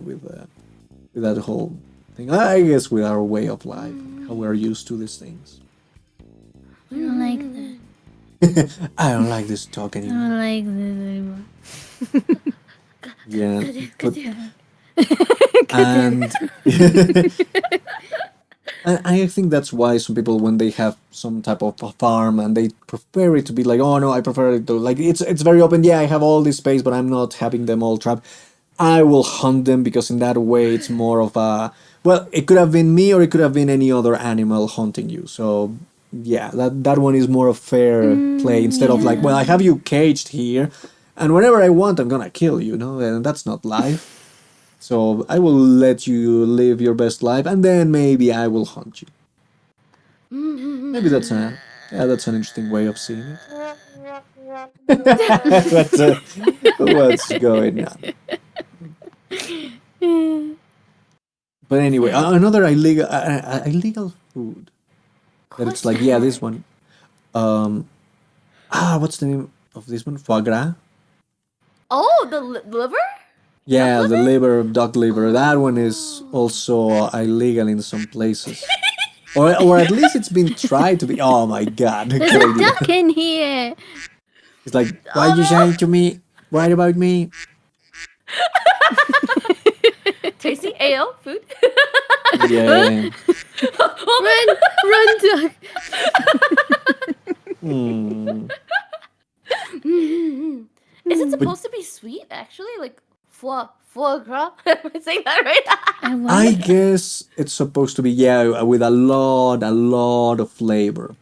that whole thing. I guess with our way of life, how we're used to these things. I don't like that. I don't like this talk I anymore. don't like this anymore. Yeah, but Catarin. and I think that's why some people, when they have some type of a farm and they prefer it to be like, oh no, I prefer it to like it's very open. Yeah, I have all this space, but I'm not having them all trapped. I will hunt them because in that way it's more of a, well, it could have been me or it could have been any other animal hunting you. So yeah, that one is more a fair play instead of like, well, I have you caged here, and whenever I want, I'm gonna kill you. No, and that's not life. So I will let you live your best life, and then maybe I will hunt you. Maybe that's an interesting way of seeing it. What's going on? But anyway, another illegal food that it's like, yeah, this one. What's the name of this one? Foie gras. Oh, the liver? Yeah, the liver, duck liver. That one is also illegal in some places. Or at least it's been tried to be. Oh my god. There's a duck in here. It's like, why you saying to me? What about me? Tasty ale food. Yeah. Run, duck. Is it supposed to be sweet, actually? Like, foie gras? Am I saying that right? I guess it's supposed to be, yeah, with a lot of flavor.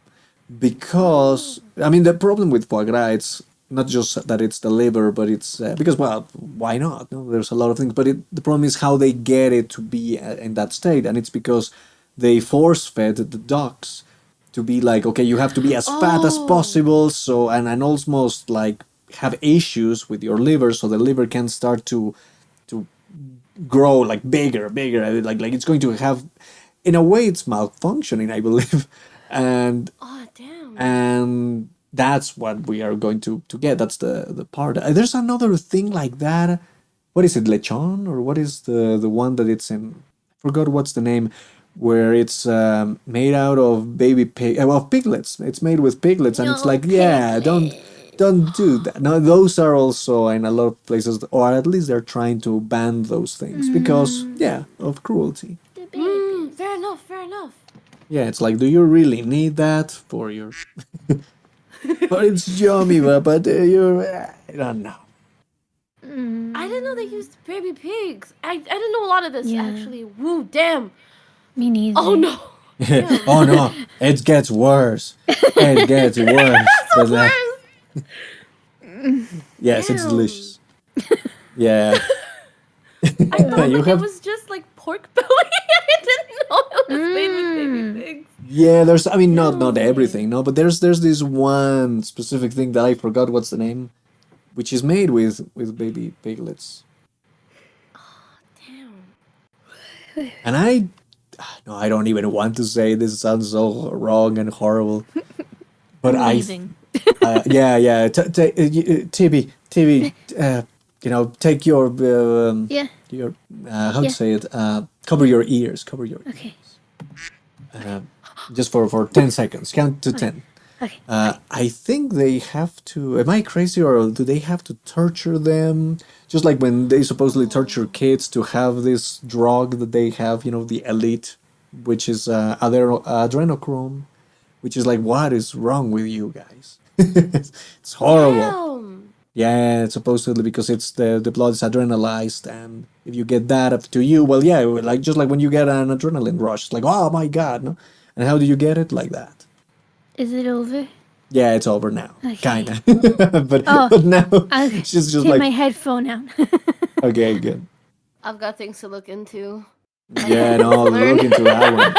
Because, I mean, the problem with foie gras, it's not just that it's the liver, but it's, because, well, why not? No, there's a lot of things, but the problem is how they get it to be in that state. And it's because they force-fed the ducks to be like, okay, you have to be as fat as possible, so, and almost like have issues with your liver, so the liver can start to grow like bigger, like it's going to have, in a way, it's malfunctioning, I believe, and Damn. and that's what we are going to get. That's the part. There's another thing like that. What is it, lechon, or what is the one that it's in? I forgot what's the name. Where it's made out of baby piglets. It's made with piglets, and it's like, yeah, don't do that. No, those are also in a lot of places, or at least they're trying to ban those things because, yeah, of cruelty. Fair enough. Yeah, it's like, do you really need that for your? But it's yummy, but you're, I don't know. I didn't know they used baby pigs. I didn't know a lot of this, Yeah. actually. Woo, damn. Me neither. Oh, no. Oh no, it gets worse. It gets worse. But, Worse. yes, it's Damn. delicious. Yeah. I thought You like, have- it was just like pork belly. I didn't know it was made with baby pigs. Yeah, there's, I mean, not everything, no, but there's this one specific thing that I forgot what's the name, which is made with baby piglets. Damn. And I don't even want to say this, sounds so wrong and horrible. But Amazing. yeah, Tibi, you know, take your Yeah. your how Yeah. to say it, cover your ears, Okay. just for 10 seconds, count to 10. Okay. I think they have to. Am I crazy, or do they have to torture them? Just like when they supposedly torture kids to have this drug that they have, you know, the elite, which is adrenochrome, which is like, what is wrong with you guys? It's horrible. Damn. Yeah, supposedly because it's the blood is adrenalized, and if you get that up to you, well, yeah, like just like when you get an adrenaline rush, it's like, oh my god, no. And how do you get it? Like that. Is it over? Yeah, it's over now, Okay. kinda. but Oh, now I'll she's just take like, my headphone out. okay, good. I've got things to look into. Yeah, no, look into that one.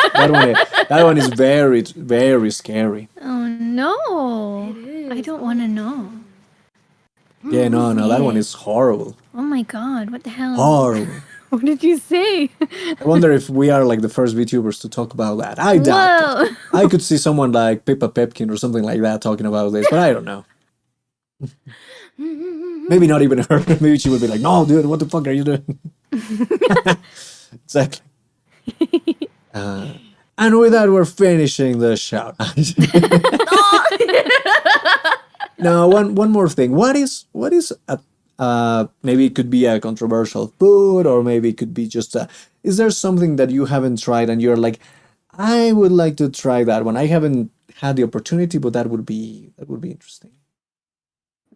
That one is very, very scary. Oh no! It I is. don't want to know. Yeah, no, that one is horrible. Oh my god! What the hell? Horrible. What did you say? I wonder if we are like the first VTubers to talk about that. I doubt it. Whoa! I could see someone like Pippa Pepkin or something like that talking about this, but I don't know. Maybe not even her. Maybe she would be like, no, dude, what the fuck are you doing? Exactly. And with that, we're finishing the shout. No, one more thing. What is Maybe it could be a controversial food, or maybe it could be just a. Is there something that you haven't tried and you're like, I would like to try that one. I haven't had the opportunity, but that would be interesting.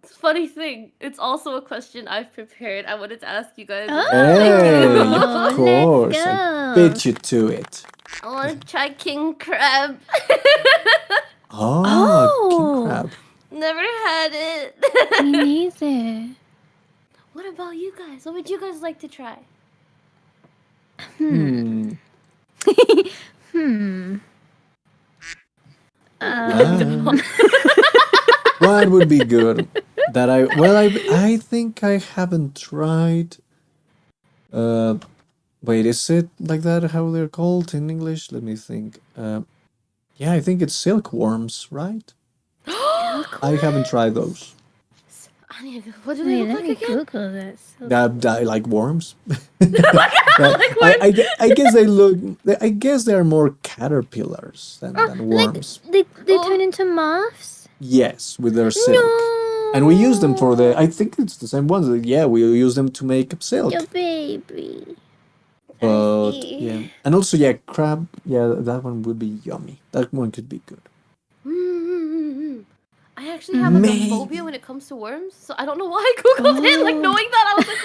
Funny thing, it's also a question I've prepared. I wanted to ask you guys. Hey, Oh, of course, let's I go. beat you to it. I want to try king crab. Oh, king Oh. crab. Never had it. Me neither. What about you guys? What would you guys like to try? Hmm. Um, What would be good? That I think I haven't tried. Wait, is it like that? How they're called in English? Let me think. Yeah, I think it's silkworms, right? I haven't tried those. What do they Wait, look let me like again? Google this. That like worms. I guess they look. I guess they are more caterpillars than worms. They turn into moths? Yes, with their silk. No. And we use them for the. I think it's the same ones. Yeah, we use them to make silk. Your baby. But see. yeah, and also yeah, crab. Yeah, that one would be yummy. That one could be good. I actually have like a May- phobia when it comes to worms, so I don't know why I googled it. Like knowing that, I was like,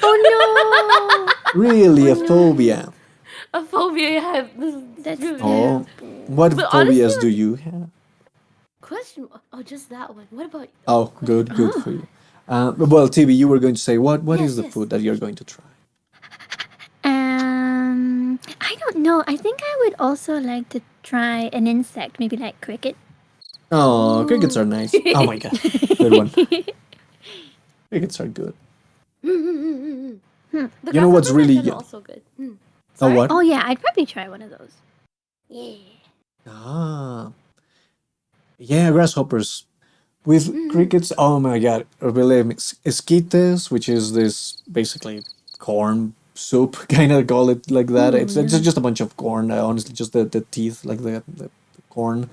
Oh Really, a phobia. a phobia. Yeah, That's dude. Oh, what But phobias honestly, do you have? Question. Oh, just that one. What about? Oh, good for you. Well, Tibi, you were going to say what is Yes, the yes. food that you're going to try? no. I don't know. I think I would also like to try an insect, maybe like cricket. Oh, crickets are nice. Oh my god, good one. Crickets are good. The You know what's grasshoppers really are yum- also good. Oh Sorry? what? Oh yeah, I'd probably try one of those. Yeah. Ah, yeah, grasshoppers. With crickets, oh my god, really, esquites, which is this basically corn soup, kind of call it like that. It's just a bunch of corn, honestly, just the teeth, like the corn.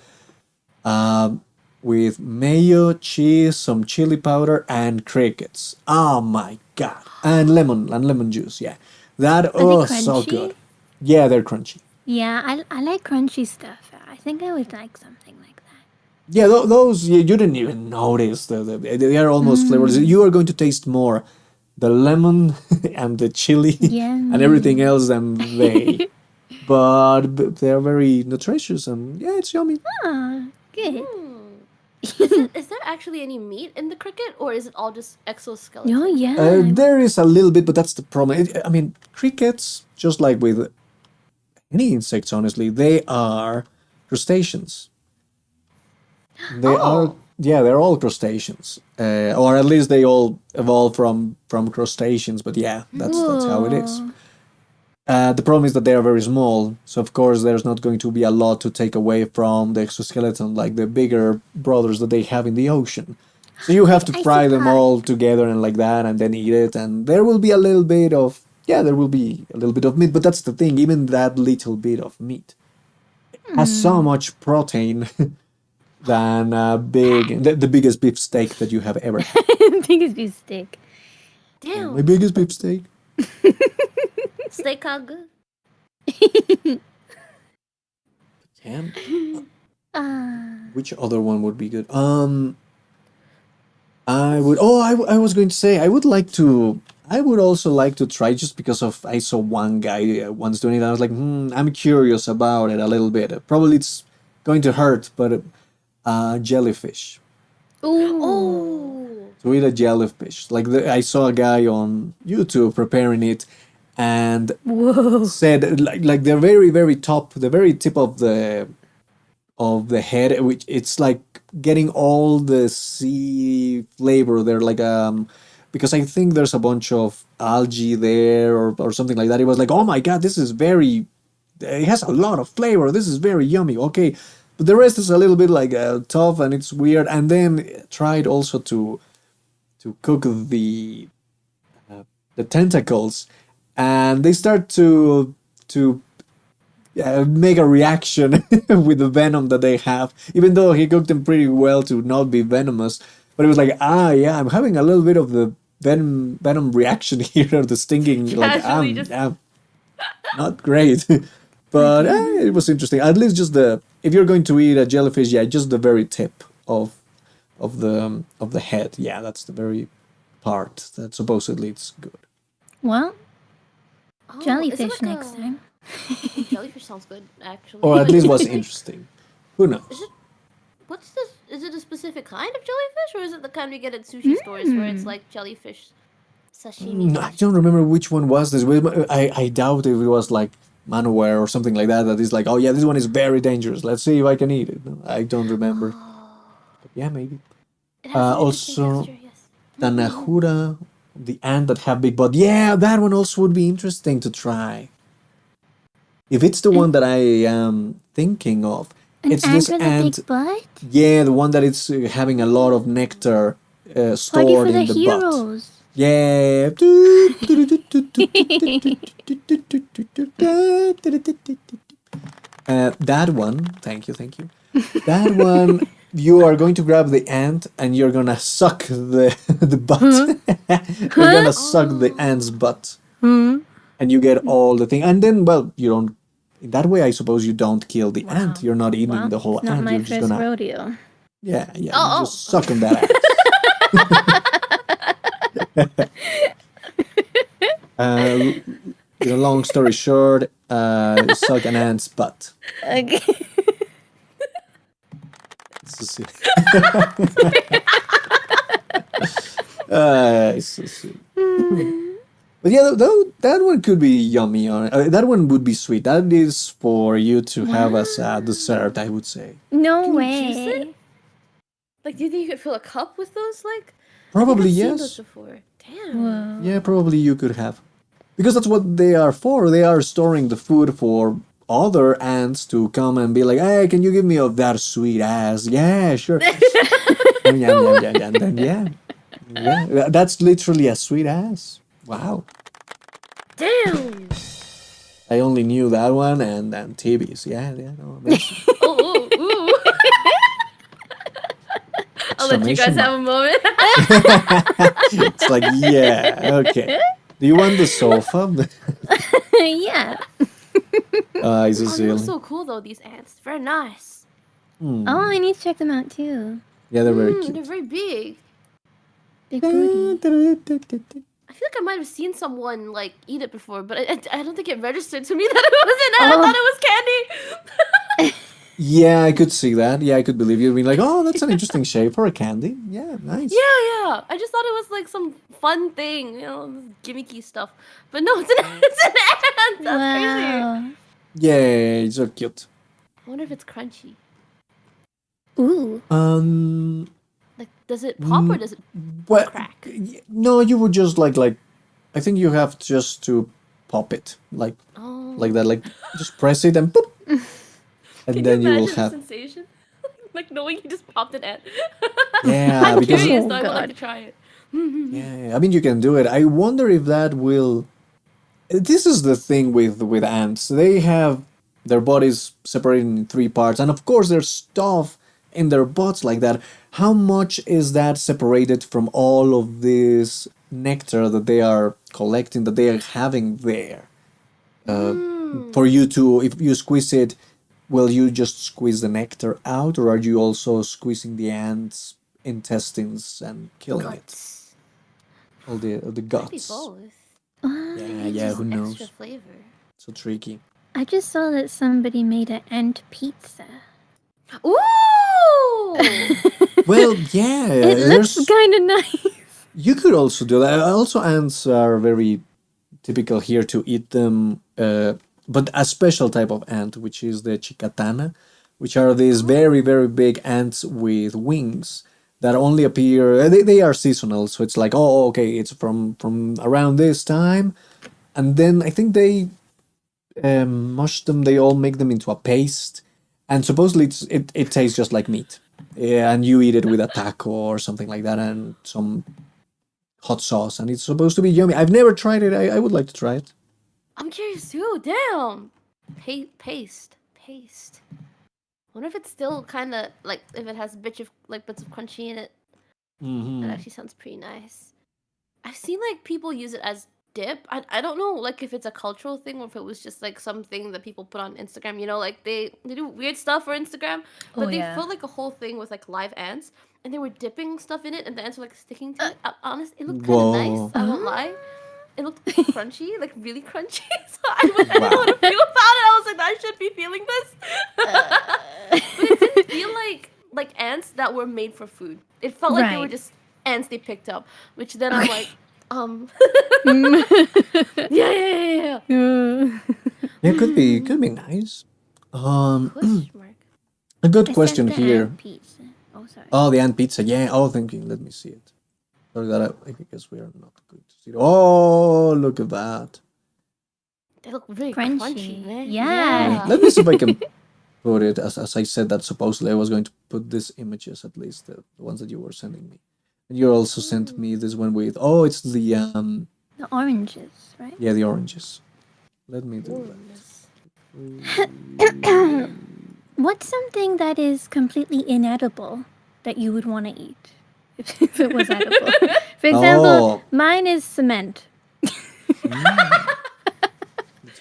With mayo, cheese, some chili powder, and crickets. Oh my god, and lemon juice. Yeah, that they so crunchy? good. Yeah, they're crunchy. Yeah, I like crunchy stuff. I think I would like something like that. Yeah, those you didn't even notice. They are almost flavorless. You are going to taste more the lemon and the chili and everything else than they. But they are very nutritious and yeah, it's yummy. Ah, good. Is there actually any meat in the cricket, or is it all just exoskeleton? Oh yeah. There is a little bit, but that's the problem. I mean, crickets, just like with any insects, honestly, they are crustaceans. They are, yeah, they're all crustaceans, or at least they all evolved from crustaceans. But yeah, that's how it is. The problem is that they are very small, so of course there's not going to be a lot to take away from the exoskeleton like the bigger brothers that they have in the ocean. So you have to fry them all together and like that, and then eat it, and there will be a little bit of meat. But that's the thing, even that little bit of meat has so much protein than the biggest beef steak that you have ever had. Biggest beef steak. Damn. My biggest beef steak. Steak how good? Yeah. Ah. Which other one would be good? I would. Oh, I was going to say I would like to. I would also like to try just because of I saw one guy once doing it. And I was like, I'm curious about it a little bit. Probably it's going to hurt, but jellyfish. Oh. To eat a jellyfish, like I saw a guy on YouTube preparing it, and said like the very top, the very tip of the head, which it's like getting all the sea flavor there, like because I think there's a bunch of algae there or something like that. It was like, oh my god, this is very, it has a lot of flavor. This is very yummy. Okay, but the rest is a little bit like tough and it's weird. And then tried also to cook the tentacles, and they start to make a reaction with the venom that they have, even though he cooked them pretty well to not be venomous. But it was like, yeah, I'm having a little bit of the venom reaction here, the stinging, like Casually just- not great. But it was interesting. At least just if you're going to eat a jellyfish, just the very tip of the head. Yeah, that's the very part that supposedly it's good. Well, Oh, is it jellyfish like next a- time. Jellyfish sounds good, actually. Or at But least was like, interesting. Who knows? Is it? What's this? Is it a specific kind of jellyfish, or is it the kind we get at sushi stores where it's like jellyfish sashimi? I don't remember which one was this. I doubt if it was like manware or something like that. That is like, oh yeah, this one is very dangerous. Let's see if I can eat it. I don't remember. But yeah, maybe. It has an interesting Also, texture, yes. Tanahura, the ant that have big butt. Yeah, that one also would be interesting to try. If it's the one that I am thinking of, it's ant this with a ant. big butt? Yeah, the one that it's having a lot of nectar Party stored for the in the butt. heroes. Yeah. That one. Thank you. That one. You are going to grab the ant and you're gonna suck the butt. You're gonna suck the ant's butt, and you get all the thing. And then, well, you don't. In that way, I suppose you don't kill the ant. You're not eating Well, the whole it's not ant. my You're just first gonna. rodeo. Yeah. Oh, You're just sucking that ant. Long story short, suck an ant's butt. Okay. So silly. It's so silly. But yeah, that one could be yummy. That one would be sweet. That is for you to have as a dessert, I would say. No Can you juice way. it? Like, do you think you could fill a cup with those? Like, Probably I've seen those yes. before. Damn. Whoa. Yeah, probably you could have. Because that's what they are for. They are storing the food for other ants to come and be like, hey, can you give me of that sweet ass? Yeah, sure. Yeah. That's literally a sweet ass. Wow. Damn. I only knew that one and Tibi's. Yeah. No, amazing. Ooh. I'll let you guys Exclamation have a moment. It's like, yeah, okay. Do you want the sofa? Yeah. It's so Oh, they silly. look so cool though. These ants, very nice. Hmm. Oh, I need to check them out too. Yeah, they're very They're cute. very big. Big booty. I feel like I might have seen someone like eat it before, but I don't think it registered to me that it was an ant. I thought it was candy. Yeah, I could see that. Yeah, I could believe you being like, oh, that's an interesting shape for a candy. Yeah, nice. Yeah. I just thought it was like some fun thing, gimmicky stuff. But no, it's an ant. That's crazy. Wow. Yeah, it's so cute. I wonder if it's crunchy. Ooh. Like, does it pop or does it Well, crack? no, you would just like I think you have just to pop it like Oh. that, like just press it and boop, and Can then you you will imagine have. the sensation? Like knowing you just popped an ant. Yeah, I'm because curious, Oh, though. I would like God. to try it. yeah, I mean you can do it. I wonder if that will. This is the thing with ants. They have their bodies separated in three parts, and of course there's stuff in their butts like that. How much is that separated from all of this nectar that they are collecting, that they are having there? For you to, if you squeeze it, will you just squeeze the nectar out, or are you also squeezing the ant's intestines and killing Guts. it? All the Maybe guts. both. Yeah, who knows? Extra flavor. So tricky. I just saw that somebody made an ant pizza. Ooh! Well, yeah, It looks there's. kind of nice. You could also do that. Also, ants are very typical here to eat them, but a special type of ant, which is the chicatana, which are these very, very big ants with wings that only appear. They are seasonal, so it's like, oh, okay, it's from around this time, and then I think they mush them. They all make them into a paste, and supposedly it tastes just like meat. Yeah, and you eat it with a taco or something like that, and some hot sauce, and it's supposed to be yummy. I've never tried it. I would like to try it. I'm curious too. Damn. Paste. Wonder if it's still kind of like if it has bits of crunchy in it. That actually sounds pretty nice. I've seen like people use it as dip. I don't know like if it's a cultural thing or if it was just like something that people put on Instagram. You know, like they do weird stuff for Instagram, Oh but they yeah. filled like a whole thing with like live ants, and they were dipping stuff in it, and the ants were like sticking to it. Honest, it looked kind of nice. Whoa. I won't lie. It looked crunchy, like really crunchy. So I didn't know how Wow. to feel about it. I was like, I should be feeling this. But it didn't feel like ants that were made for food. It felt like they were Right. just ants they picked up. Which then I'm like, Mm. yeah. Yeah, it could be nice. Question mark. A good I question said the here. ant pizza. Oh, sorry. Oh, the ant pizza. Yeah. Oh, thinking. Let me see it. Sorry that I guess we are not good to see it. Oh, look at that. They look really Crunchy. crunchy, man. Yeah. Let me see if I can put it. As I said that supposedly I was going to put these images, at least the ones that you were sending me. And you also sent me this one with, oh, it's the The oranges, right? yeah, the oranges. Let me do Goodness. What's something that is completely inedible that you would want to eat if it was edible? For example, Oh. mine is cement. That's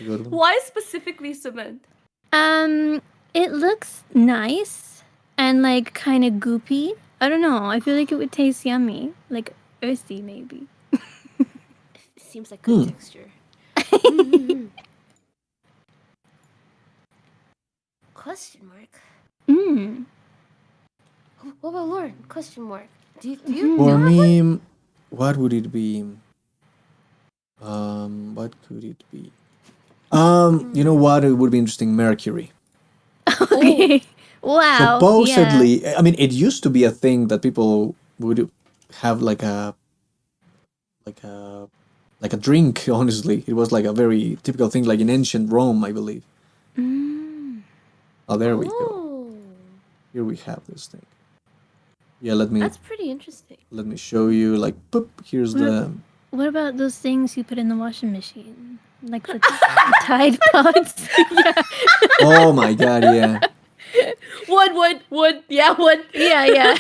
a good one. Why specifically cement? It looks nice and like kind of goopy. I don't know. I feel like it would taste yummy, like earthy maybe. It seems like good texture. Question mark. Mm. What about Lauren? Question mark. Do you For have one? me, what would it be? What could it be? You know what? It would be interesting. Mercury. Okay. Wow. Supposedly, I mean, it used to be a thing that people would have like a drink. Honestly, it was like a very typical thing, like in ancient Rome, I believe. Oh, there we go. Oh, Here we have this thing. Yeah, let me that's pretty interesting. show you. Like, boop. Here's the. What about those things you put in the washing machine? Like the Tide Pods? Yeah. Oh my god! Yeah. Wood. Yeah, wood. Yeah.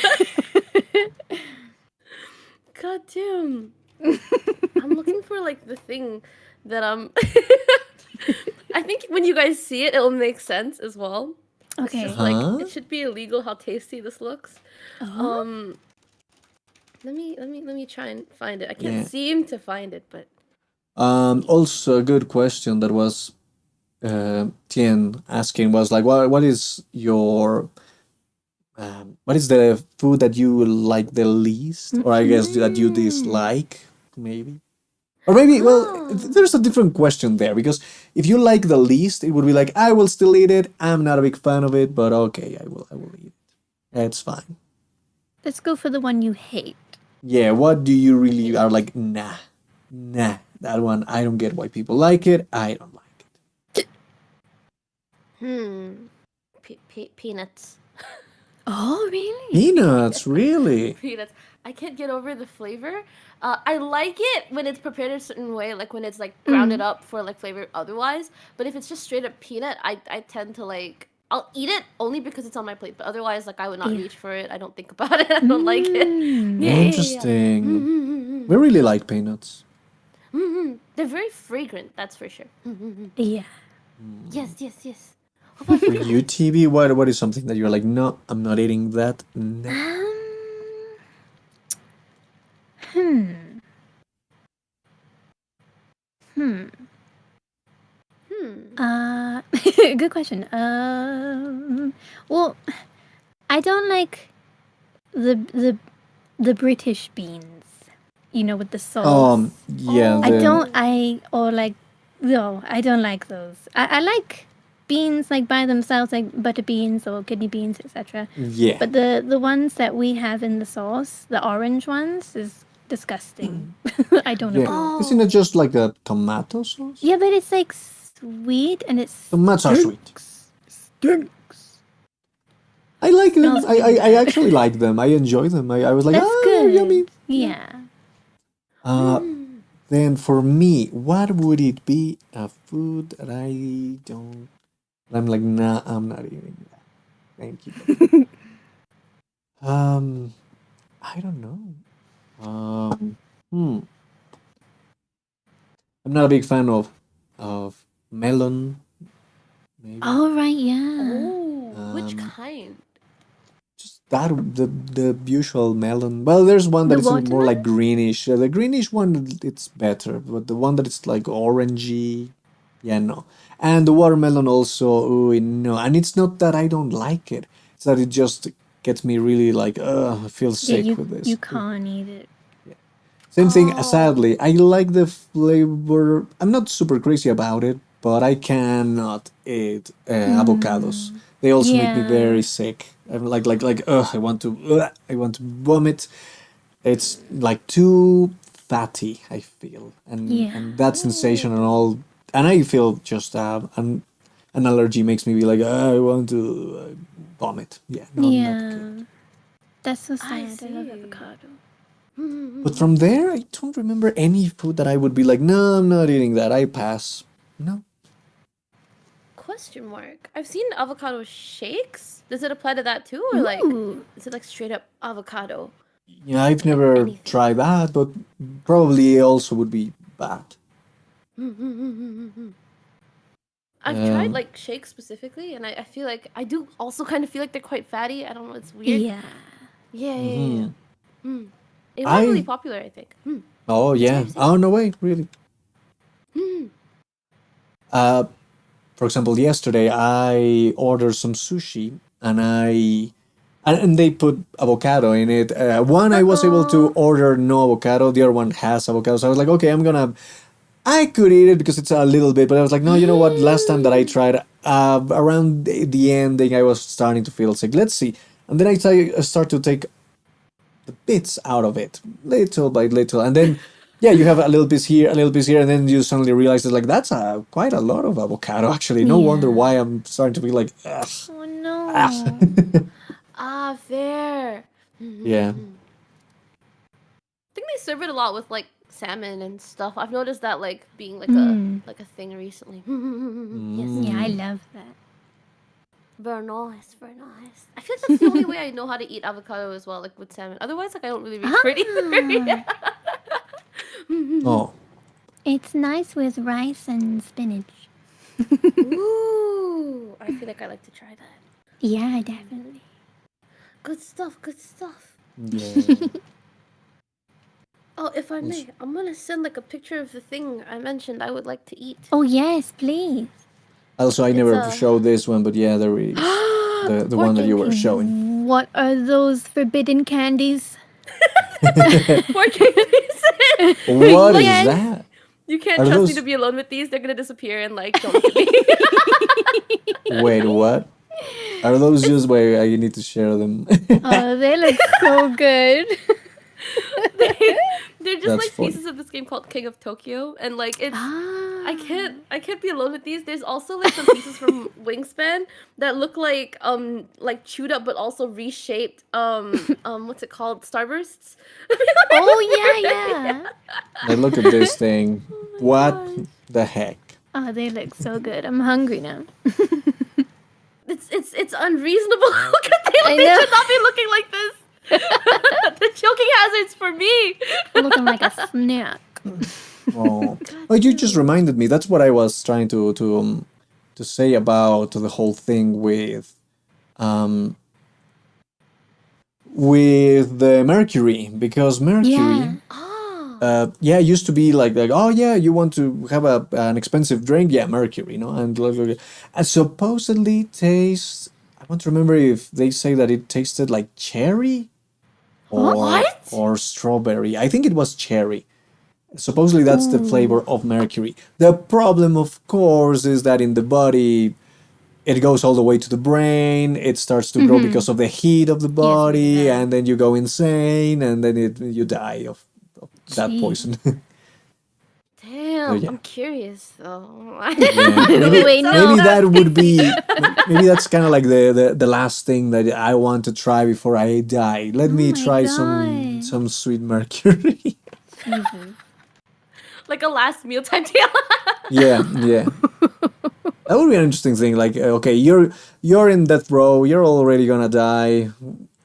God damn. I'm looking for like the thing that I think when you guys see it, it'll make sense as well. It's Okay. just Huh? like it should be illegal how tasty this looks. Oh. Let me try and find it. I can't Yeah. seem to find it, but Also, a good question that was Tien asking was like, what is your what is the food that you like the least, or I guess that you dislike, maybe, or maybe there's a different question there, because if you like the least, it would be like, I will still eat it. I'm not a big fan of it, but okay, I will eat it. It's fine. Let's go for the one you hate. Yeah, what do you really are like? Nah, that one I don't get why people like it. I don't like it. peanuts. Oh, really? Peanuts, really? Peanuts. I can't get over the flavor. I like it when it's prepared a certain way, like when it's like grounded up for like flavor otherwise. But if it's just straight up peanut, I tend to like, I'll eat it only because it's on my plate. But otherwise, like I would not reach for it. I don't think about it. I don't like it. Interesting. We really like peanuts. They're very fragrant, that's for sure. Yeah. Yes. For you, TB, what is something that you're like, no, I'm not eating that. No. Good question. Well, I don't like the British beans. You know, with the sauce. Yeah. I don't like those. I like beans like by themselves, like butter beans or kidney beans, etc. Yeah. But the ones that we have in the sauce, the orange ones, is disgusting. I don't know. Isn't it just like a tomato sauce? Yeah, but it's like sweet and it's Tomatoes are sweet. stinks. I like them. Smells I actually like them. I enjoy them. I was like, That's good. yummy. Yeah. Then for me, what would it be? A food that I don't. I'm like, nah, I'm not eating that. Thank you. I don't know. I'm not a big fan of melon. Maybe All right, yeah. Oh, which Um, kind? just that the usual melon. Well, there's one that The is more like watermelon? greenish. The greenish one it's better, but the one that is like orangey, yeah, no. And the watermelon also, ooh, no. And it's not that I don't like it; it's that it just gets me really like, I feel Yeah, sick with you this. can't eat it. Same thing, Oh, sadly. I like the flavor. I'm not super crazy about it, but I cannot eat avocados. They also make me Yeah. very sick. I'm like, I want to vomit. It's like too fatty, I feel. Yeah. And that sensation and all, and I feel just an allergy makes me be like, I want to vomit. Yeah, not good. Yeah. That's so I sad. I love see. avocado. But from there, I don't remember any food that I would be like, no, I'm not eating that. I pass. No. Question mark. I've seen avocado shakes. Does it apply to that too, or like, Ooh. is it like straight up avocado? Yeah, I've Like never anything? tried that, but probably also would be bad. I've tried Um, like shakes specifically, and I feel like I do also kind of feel like they're quite fatty. I don't know. It's weird. Yeah. Yeah, yeah, yeah. Yeah. mhm. Hmm. They were really I, popular, I think. oh yeah. Seriously? Oh, no way, really. Hmm. Uh, for example, yesterday I ordered some sushi and they put avocado in it. One I was able to Uh-oh. order no avocado. The other one has avocado. So I was like, okay, I could eat it because it's a little bit, but I was like, no, you know what? Last time that I tried, around the ending, I was starting to feel sick. Let's see. And then start to take the bits out of it, little by little. And then, yeah, you have a little piece here, a little piece here, and then you suddenly realize that, like, that's quite a lot of avocado, actually. No wonder Yeah. why I'm starting to be like, ugh, Oh ah. no. Ah, fair. Yeah. I think they serve it a lot with like salmon and stuff. I've noticed that like being Mm. like a thing recently. Yes. Yeah, I Mm. love that. Very nice, very nice. I feel like that's the only way I know how to eat avocado as well, like with salmon. Otherwise, like I don't really reach for it either. Ah, Oh, it's nice with rice and spinach. Ooh, I feel like I like to try that. Yeah, definitely. Good stuff, good stuff. yeah. Oh, if I may, I'm gonna send like a picture of the thing I mentioned I would like to eat. Oh yes, please. Also, I It's never a showed this one, but yeah, there is the one pork that you were candies. showing. What are those forbidden candies? Pork candies. What is Yes. that? You can't Are trust me to those? be alone with these. They're gonna disappear and like don't look at me. Wait, what? Are those just where I need to share them? Oh, they look so good. They're just That's like funny. pieces of this game called King of Tokyo, and like it's Ah. I can't be alone with these. There's also like some pieces from Wingspan that look like chewed up but also reshaped what's it called? Starbursts. Oh yeah, yeah. Like, look at this thing. Oh my What gosh. the heck? Oh, they look so good. I'm hungry now. It's unreasonable. Look at they, I they know. should not be looking like this. The choking hazards for me. Looking like a snack. Oh, oh, you just reminded me. That's what I was trying to say about the whole thing um with the mercury, because mercury, Yeah. Ah. yeah, it used to be like, oh yeah, you want to have an expensive drink, yeah, mercury, and and supposedly tastes. I want to remember if they say that it tasted like cherry What? or strawberry. I think it was cherry. Supposedly that's the Ooh. flavor of mercury. The problem, of course, is that in the body it goes all the way to the brain. It starts to grow because of the heat of the Yes, really body, bad. and then you go insane, and then you die of that Gee. poison. So Damn, yeah, I'm curious though. yeah. Maybe Wait, no. maybe that would be maybe that's kind of like the last thing that I want to try before I die. Let Oh me my try god. some sweet mercury. Jesus. Like a last meal type deal. Yeah, yeah. That would be an interesting thing. Like, okay, you're in death row. You're already gonna die.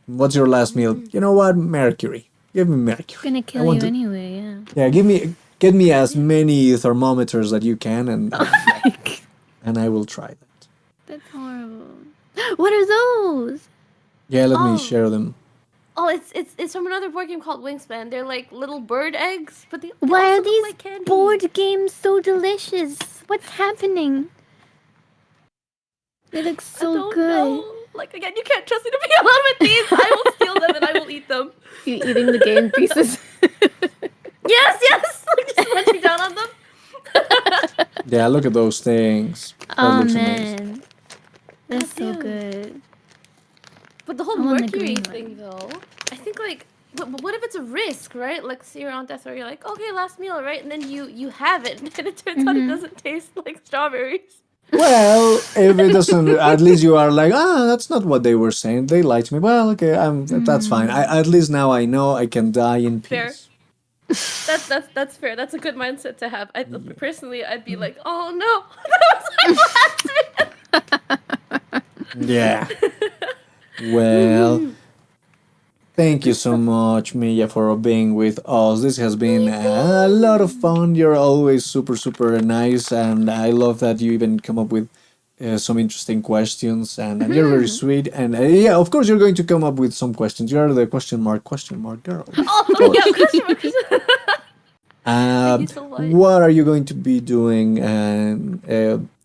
What's your last meal? You know what? Mercury. Give me mercury. Gonna I kill want you to. anyway, yeah. Yeah, Get me as many thermometers that you can, and I will try that. That's horrible. What are those? Yeah, let me Oh. share them. Oh, it's from another board game called Wingspan. They're like little bird eggs, but they Why also are look these like candy. board games so delicious? What's happening? They look I so don't good. know. Like again, you can't trust me to be alone with these. I will steal them and I will eat them. You eating the game pieces? Yes, like just munching down on them. Yeah, look at those things. That Oh looks amazing. man, that's so Goddamn. good. But the whole I want the mercury green thing, one. though, I think like, what if it's a risk, right? Like, say you're on death row, you're like, okay, last meal, right? And then you have it, and it turns out it doesn't taste like strawberries. Well, if it doesn't, at least you are like, that's not what they were saying. They lied to me. Well, okay, that's fine. At least now I know I can die in Fair. peace. That's fair. That's a good mindset to have. Personally, I'd be like, oh no, that was my last meal. Yeah. Well, thank you so much, Mia, for being with us. This has been a lot of fun. You're always super, super nice, and I love that you even come up with some interesting questions, and you're very sweet. And yeah, of course, you're going to come up with some questions. You're the question mark girl. Oh yeah, question mark. Thank you so much. What are you going to be doing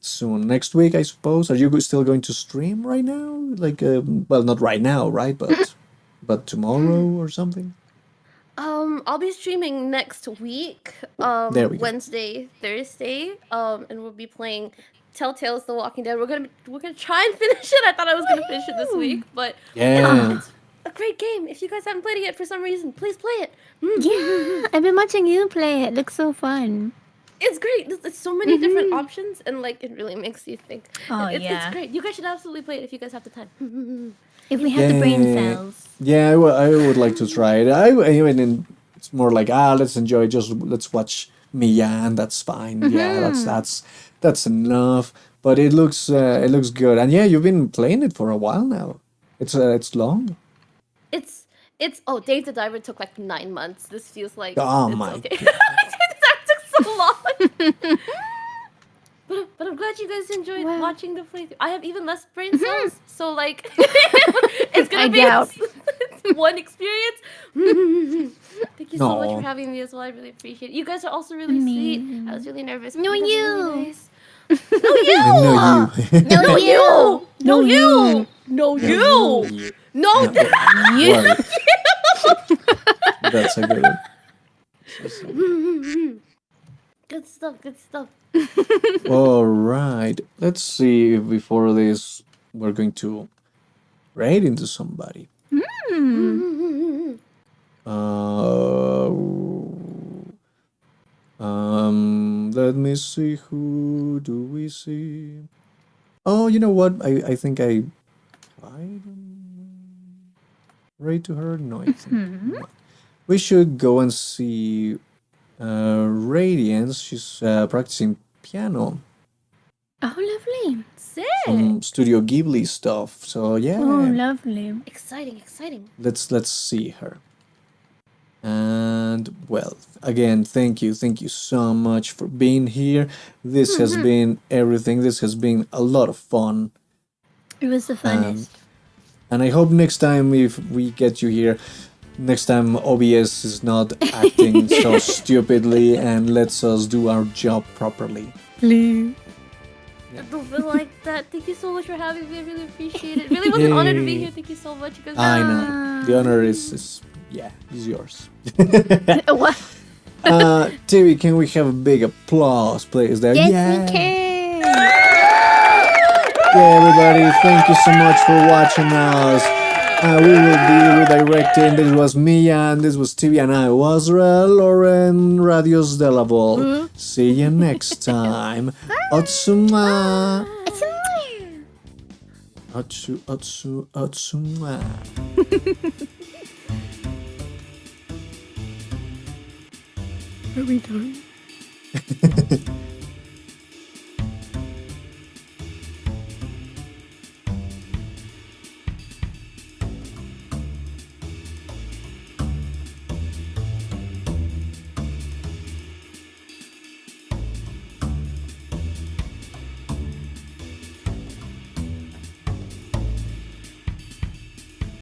soon? Next week, I suppose. Are you still going to stream right now? Like, well, not right now, right? But tomorrow or something. I'll be streaming next week. There we go. Wednesday, Thursday. And we'll be playing Telltale's The Walking Dead. We're gonna try and finish it. I thought I was gonna finish it this week, but Yeah. it's a great game. If you guys haven't played it yet for some reason, please play it. Yeah, I've been watching you play it. Looks so fun. It's great. There's so many different options, and like it really makes you think. Oh, It's yeah. great. You guys should absolutely play it if you guys have the time. If we have the brain Yeah. cells. Yeah, I would like to try it. It's more like let's enjoy. Let's watch Mia, and that's fine. Yeah, that's enough. But it looks good, and yeah, you've been playing it for a while now. It's long. It's Dave the Diver took like 9 months. This feels like Oh it's my okay. Dave the Diver took so long. But I'm glad you guys enjoyed Wow. watching the playthrough. I have even less brain cells, so like it's gonna I be doubt. one experience. Thank you so much Aw. for having me as well. I really appreciate it. You guys are also really sweet. I was really nervous. but No, you. Guys are you. really nice. No you. No, No, you. No you. No you. you. No you. Well, that's a good one. Good stuff. Good stuff. All right. Let's see if before this we're going to raid into somebody. Let me see. Who do we see? Oh, you know what? I think I raid to her. No, I think not. We should go and see Radiance. She's practicing piano. Oh, lovely. Sick. Some Studio Ghibli stuff. So yeah, Oh, lovely. Exciting. let's see her. And well, again, thank you so much for being here. This has been everything. This has been a lot of fun. It was the funnest. And I hope next time, if we get you here, next time OBS is not acting so stupidly and lets us do our job properly. Please. I don't feel like that. Thank you so much for having me. I really appreciate it. Really was an honor to be Yay. here. Thank you so much. You guys I know. The honor is yours. What? Tibi, can we have a big applause, please? There. Yes, Yeah. we can. Yeah, everybody, thank you so much for watching us. We will be redirecting. This was Mia, and this was TV, and I was Lauren Radios Delavol. See you next time. Otsuma. Otsuma. Are we done?